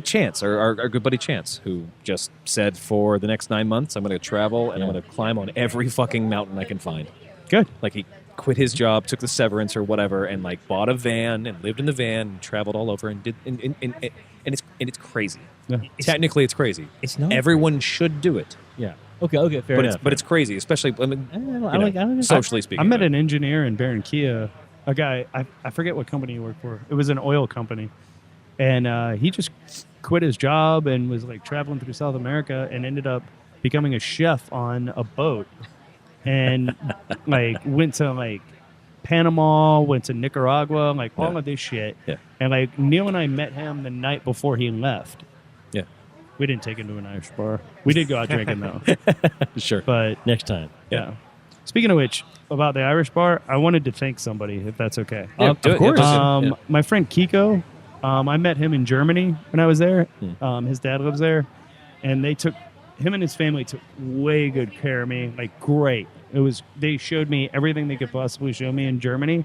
Chance, our good buddy Chance, who just said for the next 9 months I'm going to travel and I'm going to climb on every fucking mountain I can find. good. Like he quit his job, took the severance or whatever, and like bought a van and lived in the van and traveled all over and did and it's crazy. Yeah. Technically, it's crazy. It's not. Everyone should do it, Yeah. Okay. Fair enough. but it's crazy, especially I mean, I don't socially speaking. I met an engineer in Barranquilla, a guy, I forget what company he worked for. It was an oil company. And he just quit his job and was like traveling through South America and ended up becoming a chef on a boat. And like went to like Panama, went to Nicaragua, like all of this shit. Yeah. And like Neil and I met him the night before he left. Yeah, We didn't take him to an Irish bar. We did go out drinking though. sure. But next time. yeah. Speaking of which, about the Irish bar, I wanted to thank somebody, if that's okay. Yeah, do it. of course. Yeah. My friend Kiko, I met him in Germany when I was there. His dad lives there, and him and his family took way good care of me. Like great. They showed me everything they could possibly show me in Germany,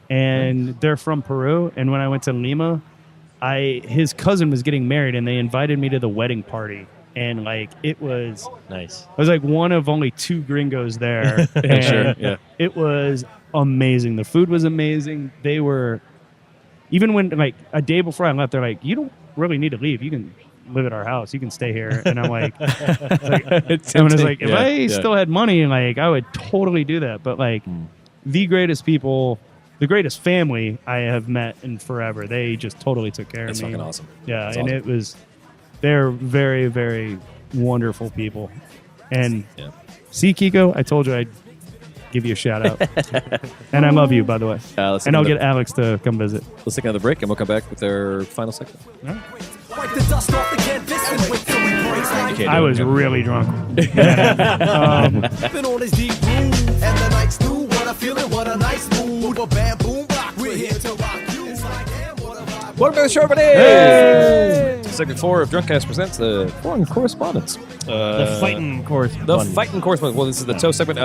and they're from Peru. And when I went to Lima, his cousin was getting married, and they invited me to the wedding party. And like it was Nice. I was like one of only 2 gringos there. And Sure, yeah. It was amazing. The food was amazing. They were, even when like a day before I left, they're like, "You don't really need to leave. You can live at our house. You can stay here." And I'm like, someone was like, if I still had money, like I would totally do that. But like the greatest people, the greatest family I have met in forever. They just totally took care That's of me. fucking awesome. Yeah, That's and awesome. they're very, very wonderful people. And Yeah. see, Kiko, I told you I'd give you a shout out. And I love you, by the way. Let's And I'll take get Alex to come visit. Let's take another break, and we'll come back with our final segment. Wipe the dust off the canvas and wait till we breaks like I was really drunk. been on this deep groove. And the night's new. What a feeling, what a nice mood. With a bam boom rock, we're here to rock you. It's like, damn, what a vibe. Welcome to the show, everybody! Segment 4 of DrunkCast presents the Foreign Correspondents. The fighting course. The fighting correspondence. Well, this is the toast segment.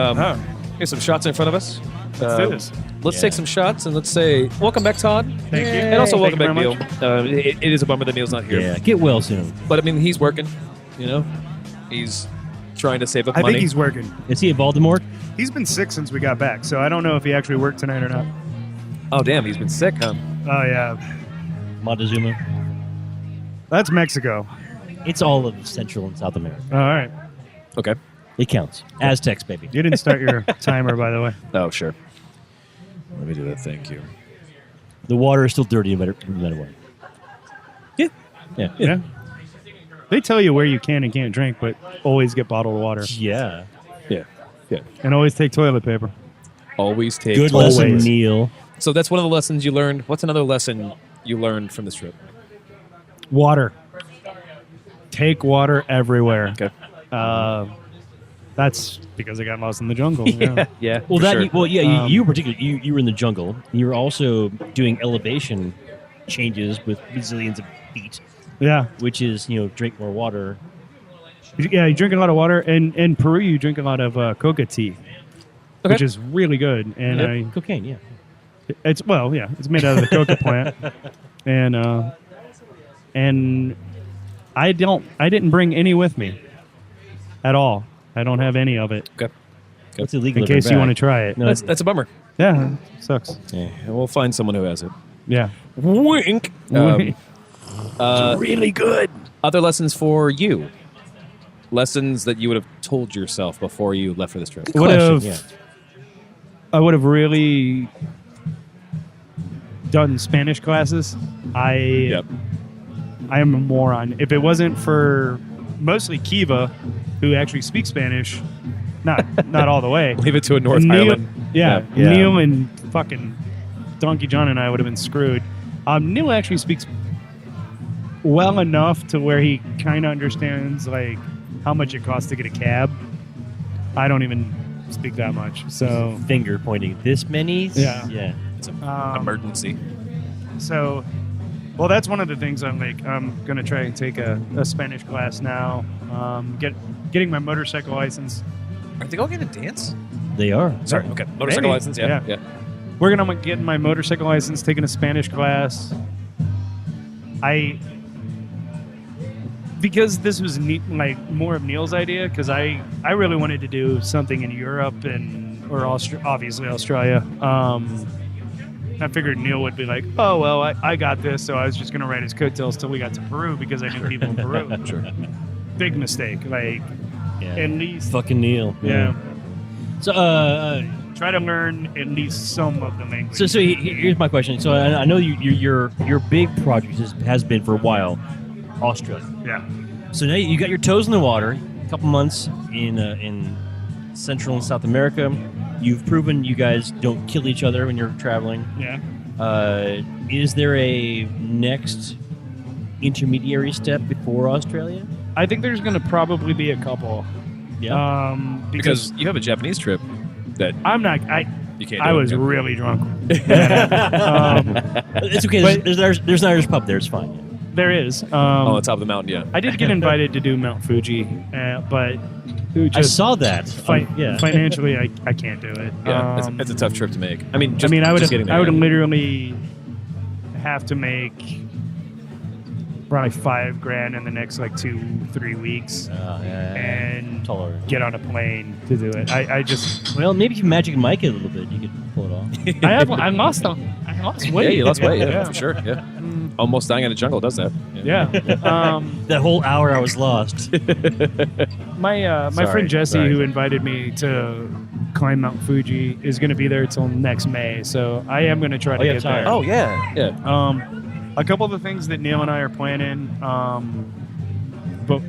Here's some shots in front of us. Let's do this. Let's take some shots and let's say welcome back, Todd. Thank you. And also Thank welcome you back, very Neil. It is a bummer that Neil's not here. Yeah. Get well soon. But I mean, he's working. You know, he's trying to save up I money. think he's working. Is he at Voldemort? He's been sick since we got back, so I don't know if he actually worked tonight or not. Oh damn, he's been sick, huh? Oh, yeah. Montezuma? That's Mexico. It's all of Central and South America. All right. Okay. It counts. Aztecs, baby. You didn't start your timer, by the way. Oh sure. Let me do that. Thank you. The water is still dirty no matter what. Yeah. Yeah. Yeah. They tell you where you can and can't drink, but always get bottled water. Yeah. Yeah. Yeah. And always take toilet paper. Always take. Good Always. lesson, Neil. So that's one of the lessons you learned. What's another lesson you learned from this trip? Water. Take water everywhere. Okay. That's because I got lost in the jungle. Yeah. Yeah. Well, for that sure. you particularly you were in the jungle. You were also doing elevation changes with bazillions of feet, Yeah. which is drink more water. Yeah, you drink a lot of water. And in Peru, you drink a lot of coca tea, which is really good. And Cocaine, yeah. it's made out of the coca plant. And I didn't bring any with me at all. I don't have any of it. Okay. It's illegal. In case you want to try it. No, That's a bummer. Yeah, sucks. Yeah, we'll find someone who has it. Yeah. Wink. It's really good. Other lessons for you. lessons that you would have told yourself before you left for this trip? I would have really done Spanish classes. I am a moron. If it wasn't for mostly Kiva, who actually speaks Spanish, not all the way. Leave it to a North Neil, Island. Yeah, Neil and fucking Donkey John and I would have been screwed. Neil actually speaks well enough to where he kind of understands like how much it costs to get a cab. I don't even speak that much, so Finger pointing. This many? Yeah. It's an emergency. So, well, that's one of the things I'm going to try and take a Spanish class now. Getting my motorcycle license. Are they all going to dance? They are. Sorry. Okay. Motorcycle Maybe. license. Yeah. We're going to get my motorcycle license, taking a Spanish class. Because this was more of Neil's idea, because I really wanted to do something in Europe or obviously Australia. I figured Neil would be like, oh, well, I got this, so I was just going to ride his coattails till we got to Peru because I knew people in Peru. Sure. Big mistake. At least. Fucking Neil. Yeah. So, try to learn at least some of the language. So here's my question. So I know your big project has been for a while, Australia. Yeah. So now you got your toes in the water. A couple months in Central and South America. You've proven you guys don't kill each other when you're traveling. Yeah. Is there a next intermediary step before Australia? I think there's going to probably be a couple. Yeah. Because you have a Japanese trip that I'm not. you can't. I was really drunk. It's okay. There's an Irish pub there. It's fine. There is. on the top of the mountain, yeah. I did get invited to do Mount Fuji, but I saw that. Financially, I can't do it. Yeah, it's a tough trip to make. I mean, I would getting there. I would literally have to make probably $5,000 in the next 2-3 weeks, and get on a plane to do it. I just maybe if you Magic Mike it a little bit, you could pull it off. I lost weight. Yeah, you lost weight. Yeah, for sure. Yeah. Almost dying in a jungle does that. Yeah. That whole hour I was lost. My friend Jesse, who invited me to climb Mount Fuji, is going to be there till next May. So I am going to try to get there. Oh yeah. A couple of the things that Neil and I are planning, but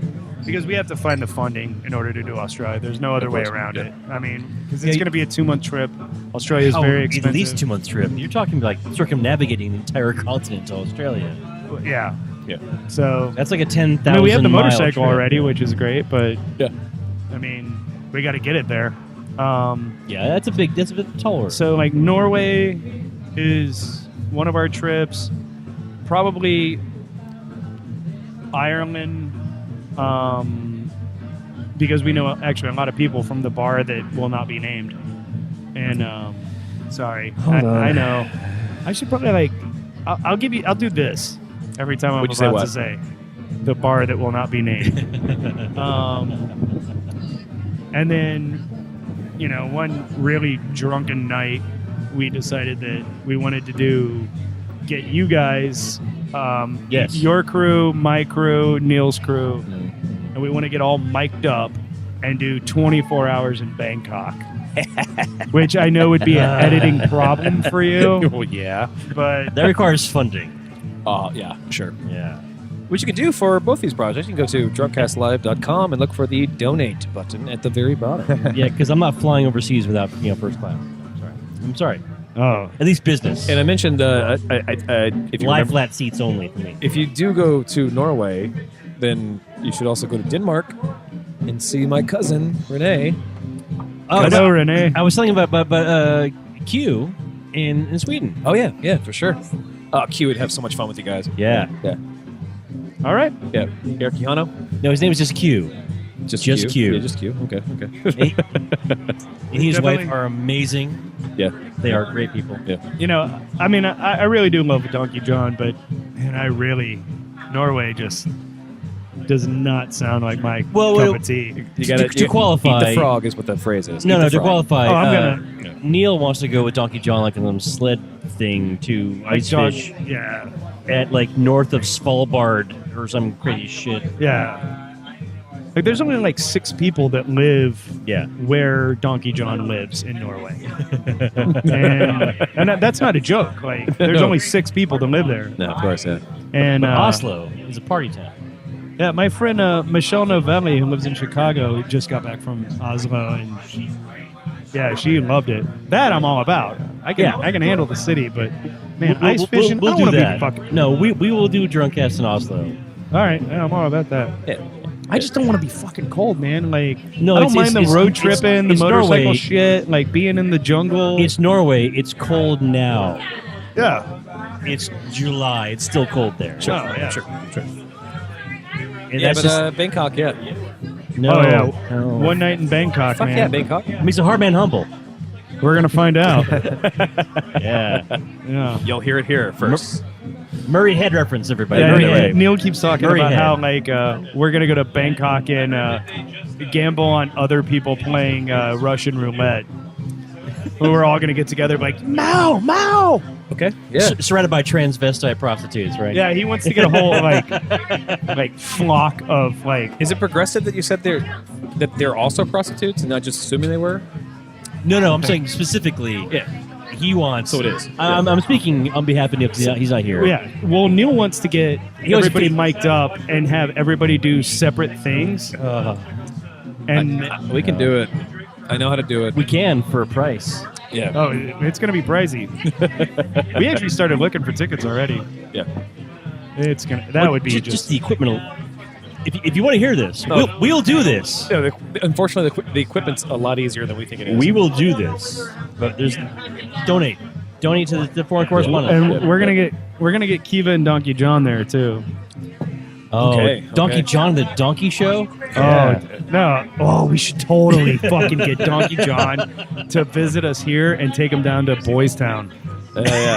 because we have to find the funding in order to do Australia, there's no other way around it. I mean, because it's going to be a 2-month trip. Australia is very expensive. At least 2-month trip. You're talking like circumnavigating the entire continent to Australia. Yeah. Yeah. So that's like a 10,000. I mean, we have the motorcycle trip already, which is great, but yeah. I mean, we got to get it there. That's a bit taller. So Norway is one of our trips. Probably Ireland, because we know actually a lot of people from the bar that will not be named. And sorry, I know. I should probably I'll do this every time I'm about to say the bar that will not be named. And then, one really drunken night, we decided that we wanted to get you guys, yes, your crew, my crew, Neil's crew, and we want to get all mic'd up and do 24 hours in Bangkok, which I know would be an editing problem for you. Well, yeah, but that requires funding. Yeah, sure. Yeah. Which you can do for both these projects. You can go to drunkcastlive.com and look for the donate button at the very bottom. Yeah, because I'm not flying overseas without first class. I'm sorry. Oh, at least business. And I mentioned if you lie flat seats only for me. If you do go to Norway, then you should also go to Denmark and see my cousin Renee. Oh, hello, Renee. I was telling you about Q in Sweden. Oh yeah, for sure. Q would have so much fun with you guys. Yeah. All right. Yeah. Eric Yano? No, his name is just Q. Just Q. Yeah, just Q. Okay. He and his wife are amazing. Yeah. They are great people. Yeah. I mean, I really do love Donkey John, but Norway just does not sound like my cup of tea. You gotta to qualify. Eat the frog is what that phrase is. No, to qualify. I'm gonna. Neil wants to go with Donkey John like on some sled thing to ice fish. Yeah. At north of Svalbard or some crazy shit. Yeah. Like, there's only like 6 people that live Yeah. where Donkey John lives in Norway, and that's not a joke. Like, there's No. only 6 people that live there, No, of course, yeah. and Oslo is a party town. Yeah, my friend Michelle Novelli, who lives in Chicago, just got back from Oslo, and she loved it. That I'm all about. I can handle the city, but man, ice fishing, We'll I do want to that. be fucking. No, we will do DrunkCast in Oslo. All right, yeah, I'm all about that. Yeah. I just don't want to be fucking cold, man. Like, No, I don't it's- mind the it's- road it's- tripping, it's the motorcycle Norway. shit, like being in the jungle. It's Norway. It's cold now. yeah, It's July. It's still cold there. Oh, yeah. Sure. And Yeah, that's but just, Bangkok, yeah. no. oh yeah. no. One night in Bangkok, Fuck man. yeah, Bangkok. He's a hard man humble. We're gonna find out. Yeah. Yeah. You'll hear it here first. Murray Head reference, everybody. Yeah, Murray and Head. Neil keeps talking Murray about Head. how like we're gonna go to Bangkok and gamble on other people playing Russian roulette. We're all gonna get together, like Mao, Mao. Okay. Yeah. Surrounded by transvestite prostitutes, right? Yeah, he wants to get a whole like flock of like. Is it progressive that you said they're also prostitutes and not just assuming they were? No, I'm saying specifically. Yeah. He wants. So it is. I'm speaking on behalf of Neil because he's not here. Yeah, well, Neil wants to get always everybody mic'd up and have everybody do separate things, and We can do it. I know how to do it. We can for a price. Yeah. oh, it's gonna be pricey. We actually started looking for tickets already. Yeah. It's gonna that would be just the equipment. If you want to hear this, we'll do this. Yeah, unfortunately, the equipment's a lot easier than we think it is. We will do this. But there's donate to the foreign correspondent. and we're gonna get Kiva and Donkey John there too. Oh, Okay, Donkey okay. John, the donkey show. Oh no! Oh, we should totally fucking get Donkey John to visit us here and take him down to Boys Town,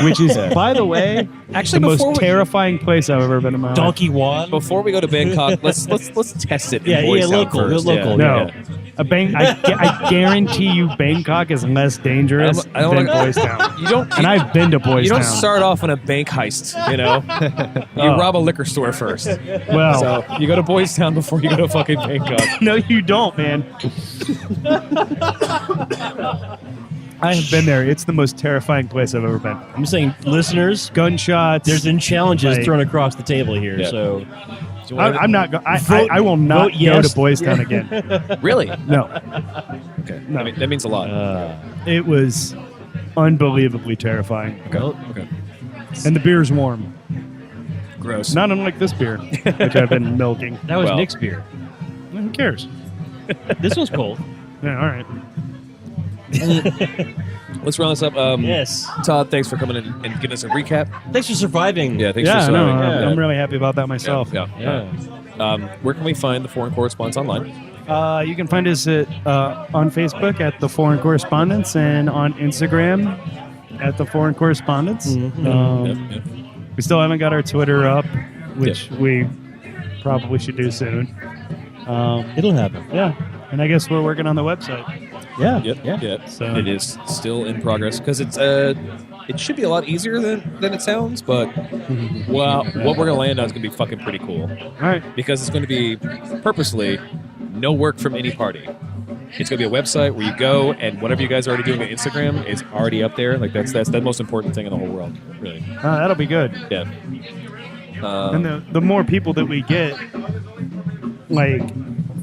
which is, by the way, Actually, the most before we- terrifying place I've ever been in my life. Donkey Juan. Before we go to Bangkok, let's test it. Yeah, in Boys Town local, first. local. No, Yeah. I guarantee you, Bangkok is less dangerous I don't than wanna- Boys Town. You don't. And I've been to Boys You don't Town. start off in a bank heist, you know. You rob a liquor store first. Well, So you go to Boys Town before you go to fucking Bangkok. no, you don't, man. I have been there. It's the most terrifying place I've ever been. I'm saying, listeners, Gunshots. there's been challenges Like- thrown across the table here. Yeah. So I'm not. I will vote not go yes. to Boys Town again. Really? No, Okay. No. That means a lot. it was unbelievably terrifying. Okay. And the beer's warm, Gross. not unlike this beer, which I've been milking. that was Well. Nick's beer. Who cares? This one's cold. Yeah, all right. Let's round this up. Yes. Todd, thanks for coming in and giving us a recap. Thanks for surviving. Yeah, thanks Yeah, for no, surviving. I'm really happy about that myself. Yeah. Where can we find the Foreign Correspondents online? You can find us on Facebook at The Foreign Correspondents and on Instagram at The Foreign Correspondents. Yep. We still haven't got our Twitter up, which we probably should do soon. It'll happen. Yeah, and I guess we're working on the website. Yeah, Yep. So- it is still in progress because it's it should be a lot easier than it sounds, but well, what we're gonna land on is gonna be fucking pretty cool All right. because it's gonna be purposely no work from any party. It's gonna be a website where you go and whatever you guys are already doing on Instagram is already up there. Like that's the most important thing in the whole world, really. That'll be good. Yeah. And the more people that we get, like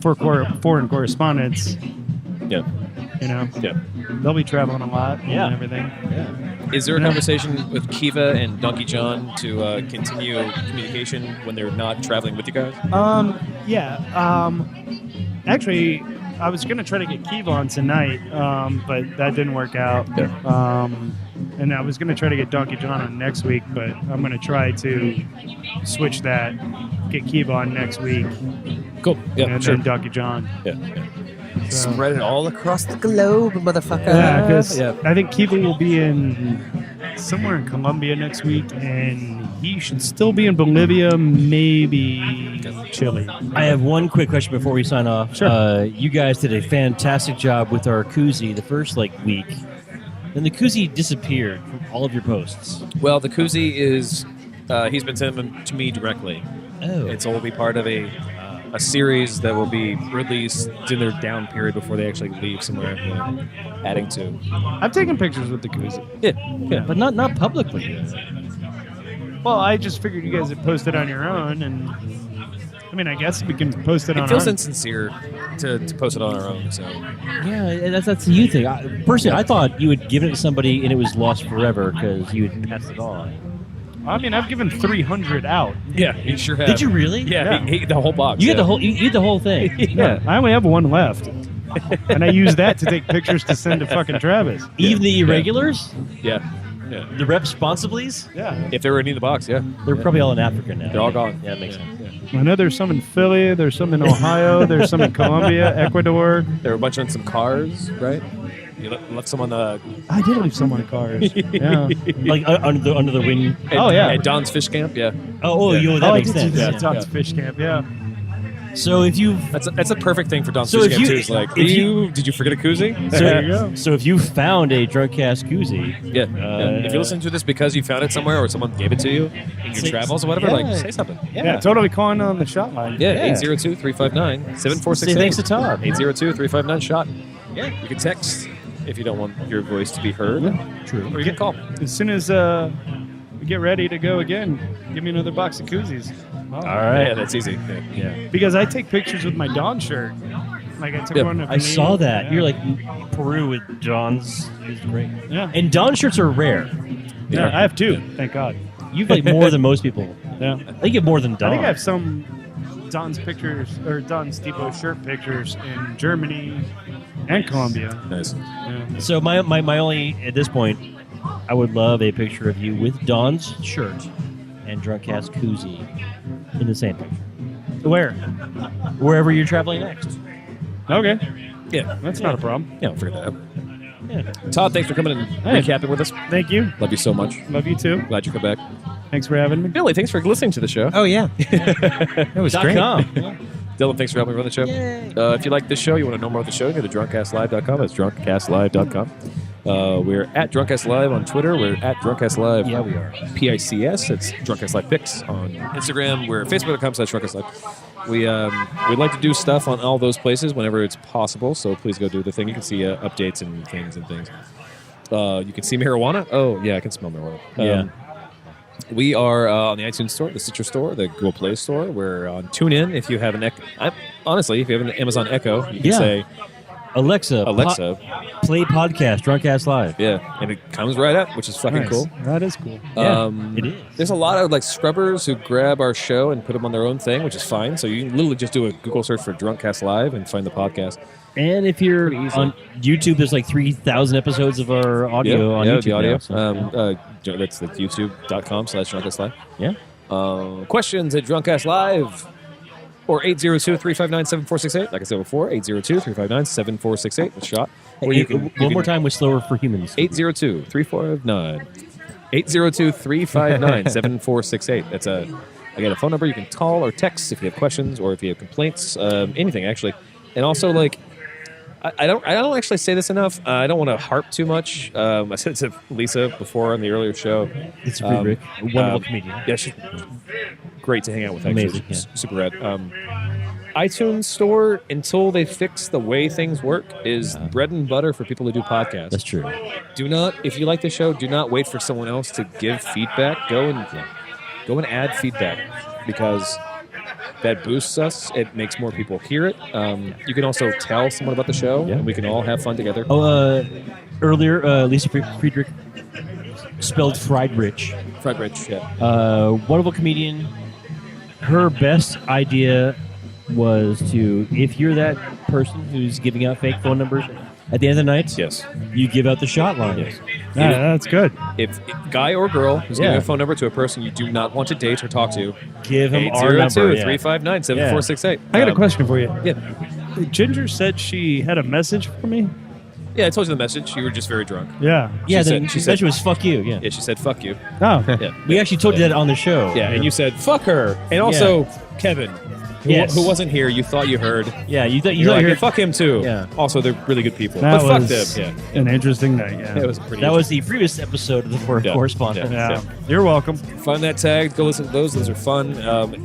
for foreign correspondents, Yeah. you know, Yeah. they'll be traveling a lot Yeah. and everything. Is there a conversation with Kiva and Donkey John to continue communication when they're not traveling with you guys? Actually, I was going to try to get Kiva on tonight, but that didn't work out. Yeah. And I was going to try to get Donkey John on next week, but I'm going to try to switch that, get Kiva on next week, Cool. Yeah, and sure. then Donkey John. Yeah. So- Spread it all across the globe, motherfucker. Yeah, because Yeah. I think Kiva will be in somewhere in Colombia next week, and he should still be in Bolivia, maybe Chile. I have one quick question before we sign off. Sure. You guys did a fantastic job with our koozie the first week. Then the koozie disappeared from all of your posts. Well, the koozie is he's been sending them to me directly. Oh. It's all be part of a a series that will be released in their down period before they actually leave somewhere. Adding to. I've taken pictures with the koozie. Yeah. But not publicly. Well, I just figured you guys had posted on your own, and I mean, I guess we can post it on It feels our insincere to post it on our own. So Yeah, that's the you thing. Personally, I thought you had given it to somebody and it was lost forever because you had passed it on. I mean, I've given 300 out. yeah, you sure have. Did you really? Yeah, he ate the whole box. You had yeah. the whole. You had the whole thing. Yeah, I only have one left. And I use that to take pictures to send to fucking Travis. Even the irregulars, Yeah. Yeah. the responsibilies, Yeah. If they were any of the box, yeah. they're probably all in Africa now. They're all gone. Yeah, that makes sense. I know there's some in Philly, there's some in Ohio, there's some in Colombia, Ecuador. There were a bunch on some cars, right? You left some on the I did leave some on cars. Yeah. Like under the wing. Oh, yeah. at Don's Fish Camp. Yeah, That I makes did sense. do that. Yeah. Tom's Fish Camp, yeah. So if you that's a perfect thing for Don's So Fish if Camp you- too. It's like, if you- did you forget a koozie? There you go. So if you found a DrunkCast koozie, Yeah. If you're listening to this because you found it somewhere or someone gave it to you in your Say- travels or whatever, yeah. like say something. Yeah, totally calling on the shot line. Yeah, Yeah. 802-359-7468. Say thanks to Todd. 802-359-SHOT. Yeah. You can text if you don't want your voice to be heard. True. Or you can call. As soon as we get ready to go again, give me another box of koozies. All right. Yeah, that's easy. Yeah. Because I take pictures with my Dawn shirt. Like I took Yep. one of I me. saw that. Yeah. You're like Peru with John's. It's great. Yeah. And Don shirts are rare. Yeah, I have two. Thank God. You've like more than most people. Yeah. I think you have more than Don. I think I have some Don's pictures or Don's Depot shirt pictures in Germany and Colombia. Nice. Yeah. So my only at this point, I would love a picture of you with Don's shirt and DrunkCast koozie in the same picture. Where? Wherever you're traveling next. Okay. Yeah. That's not a problem. Yeah, I'll figure that out. Yeah. Todd, thanks for coming and recapping with us. Than't you. Love you so much. Love you too. Glad you come back. Thanks for having me. Billy, thanks for listening to the show. Oh yeah, that was great. .com. Dylan, thanks for helping me run the show. If you like this show, you want to know more about the show, go to drunkcastlive.com. That's drunkcastlive.com. We're at Drunkcast Live on Twitter. We're at Drunkcast Live. Yeah, we are. PICS. It's Drunkcast Live Pics on Instagram. We're Facebook.com/Drunkcast Live. We'd like to do stuff on all those places whenever it's possible, so please go do the thing. You can see updates and things. You can see marijuana. Oh, yeah, I can smell marijuana. Yeah. We are on the iTunes Store, the Stitcher Store, the Google Play Store. We're on TuneIn. If you have an honestly, if you have an Amazon Echo, you can say, Alexa, play podcast, DrunkCast Live. yeah, and it comes right up, which is fucking Nice. cool. That is cool. Yeah, it is. There's a lot of like scrubbers who grab our show and put them on their own thing, which is fine. So you can literally just do a Google search for Drunkcast Live and find the podcast. And if you're Pretty easy. on YouTube, there's like 3,000 episodes of our audio on YouTube. the audio. now, so- That's the youtube.com/Drunkcast Live. yeah. Questions at Drunkcast Live or 802-359-7468. Like I said before, 802-359-7468. That's shot. Or you can One more time with Slower for Humans. 802-359-7468. That's again, a phone number you can call or text if you have questions or if you have complaints, anything actually. And also, like, I don't actually say this enough. I don't want to harp too much. I said it to Lisa before on the earlier show. It's a Rick, a wonderful comedian. Yeah, she's great to hang out with. Actually. Amazing, yeah. Super rad. iTunes Store, until they fix the way things work, is bread and butter for people who do podcasts. That's true. Do not, if you like the show, do not wait for someone else to give feedback. Go and add feedback because that boosts us. It makes more people hear it. You can also tell someone about the show, and we can all have fun together. Earlier, Lisa Friedrich spelled Friedrich. Friedrich, yeah. Wonderful comedian. Her best idea was to, if you're that person who's giving out fake phone numbers, at the end of the night, Yes. you give out the shot line. Yes. Yeah, that's good. If guy or girl who's Yeah. giving a phone number to a person you do not want to date or talk to, Give him our number. 802-359-7468. I got a question for you. Yeah. Ginger said she had a message for me. Yeah, I told you the message. You were just very drunk. Yeah. Yeah, She the said- she message said- was "fuck you." Yeah, Yeah, she said, fuck you. Oh. Yeah. we actually told you that on the show. Yeah, and you said, fuck her. And also, Kevin. who wasn't here. You thought you heard. Yeah, you thought You're like, heard. "Hey, fuck him too. Yeah. Also, they're really good people. That but fuck was them. Yeah. an interesting night. Yeah. It was pretty. That was the previous episode of the Correspondents. Yeah. You're welcome. Find that tag. Go listen to those. Those are fun.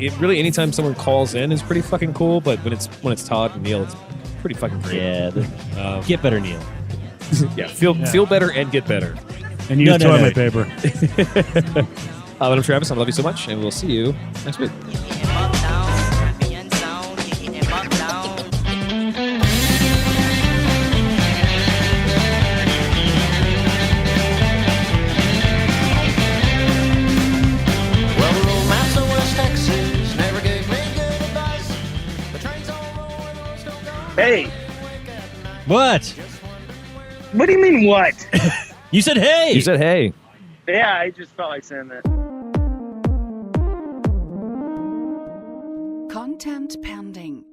It really, anytime someone calls in is pretty fucking cool. But when it's Todd and Neil, it's pretty fucking great. Yeah. Get better, Neil. Yeah. Feel better and get better. And use toilet paper. I'm Travis. I love you so much, and we'll see you next week. Hey, What? what do you mean what? You said hey. You said hey. Yeah, I just felt like saying that. Content pending.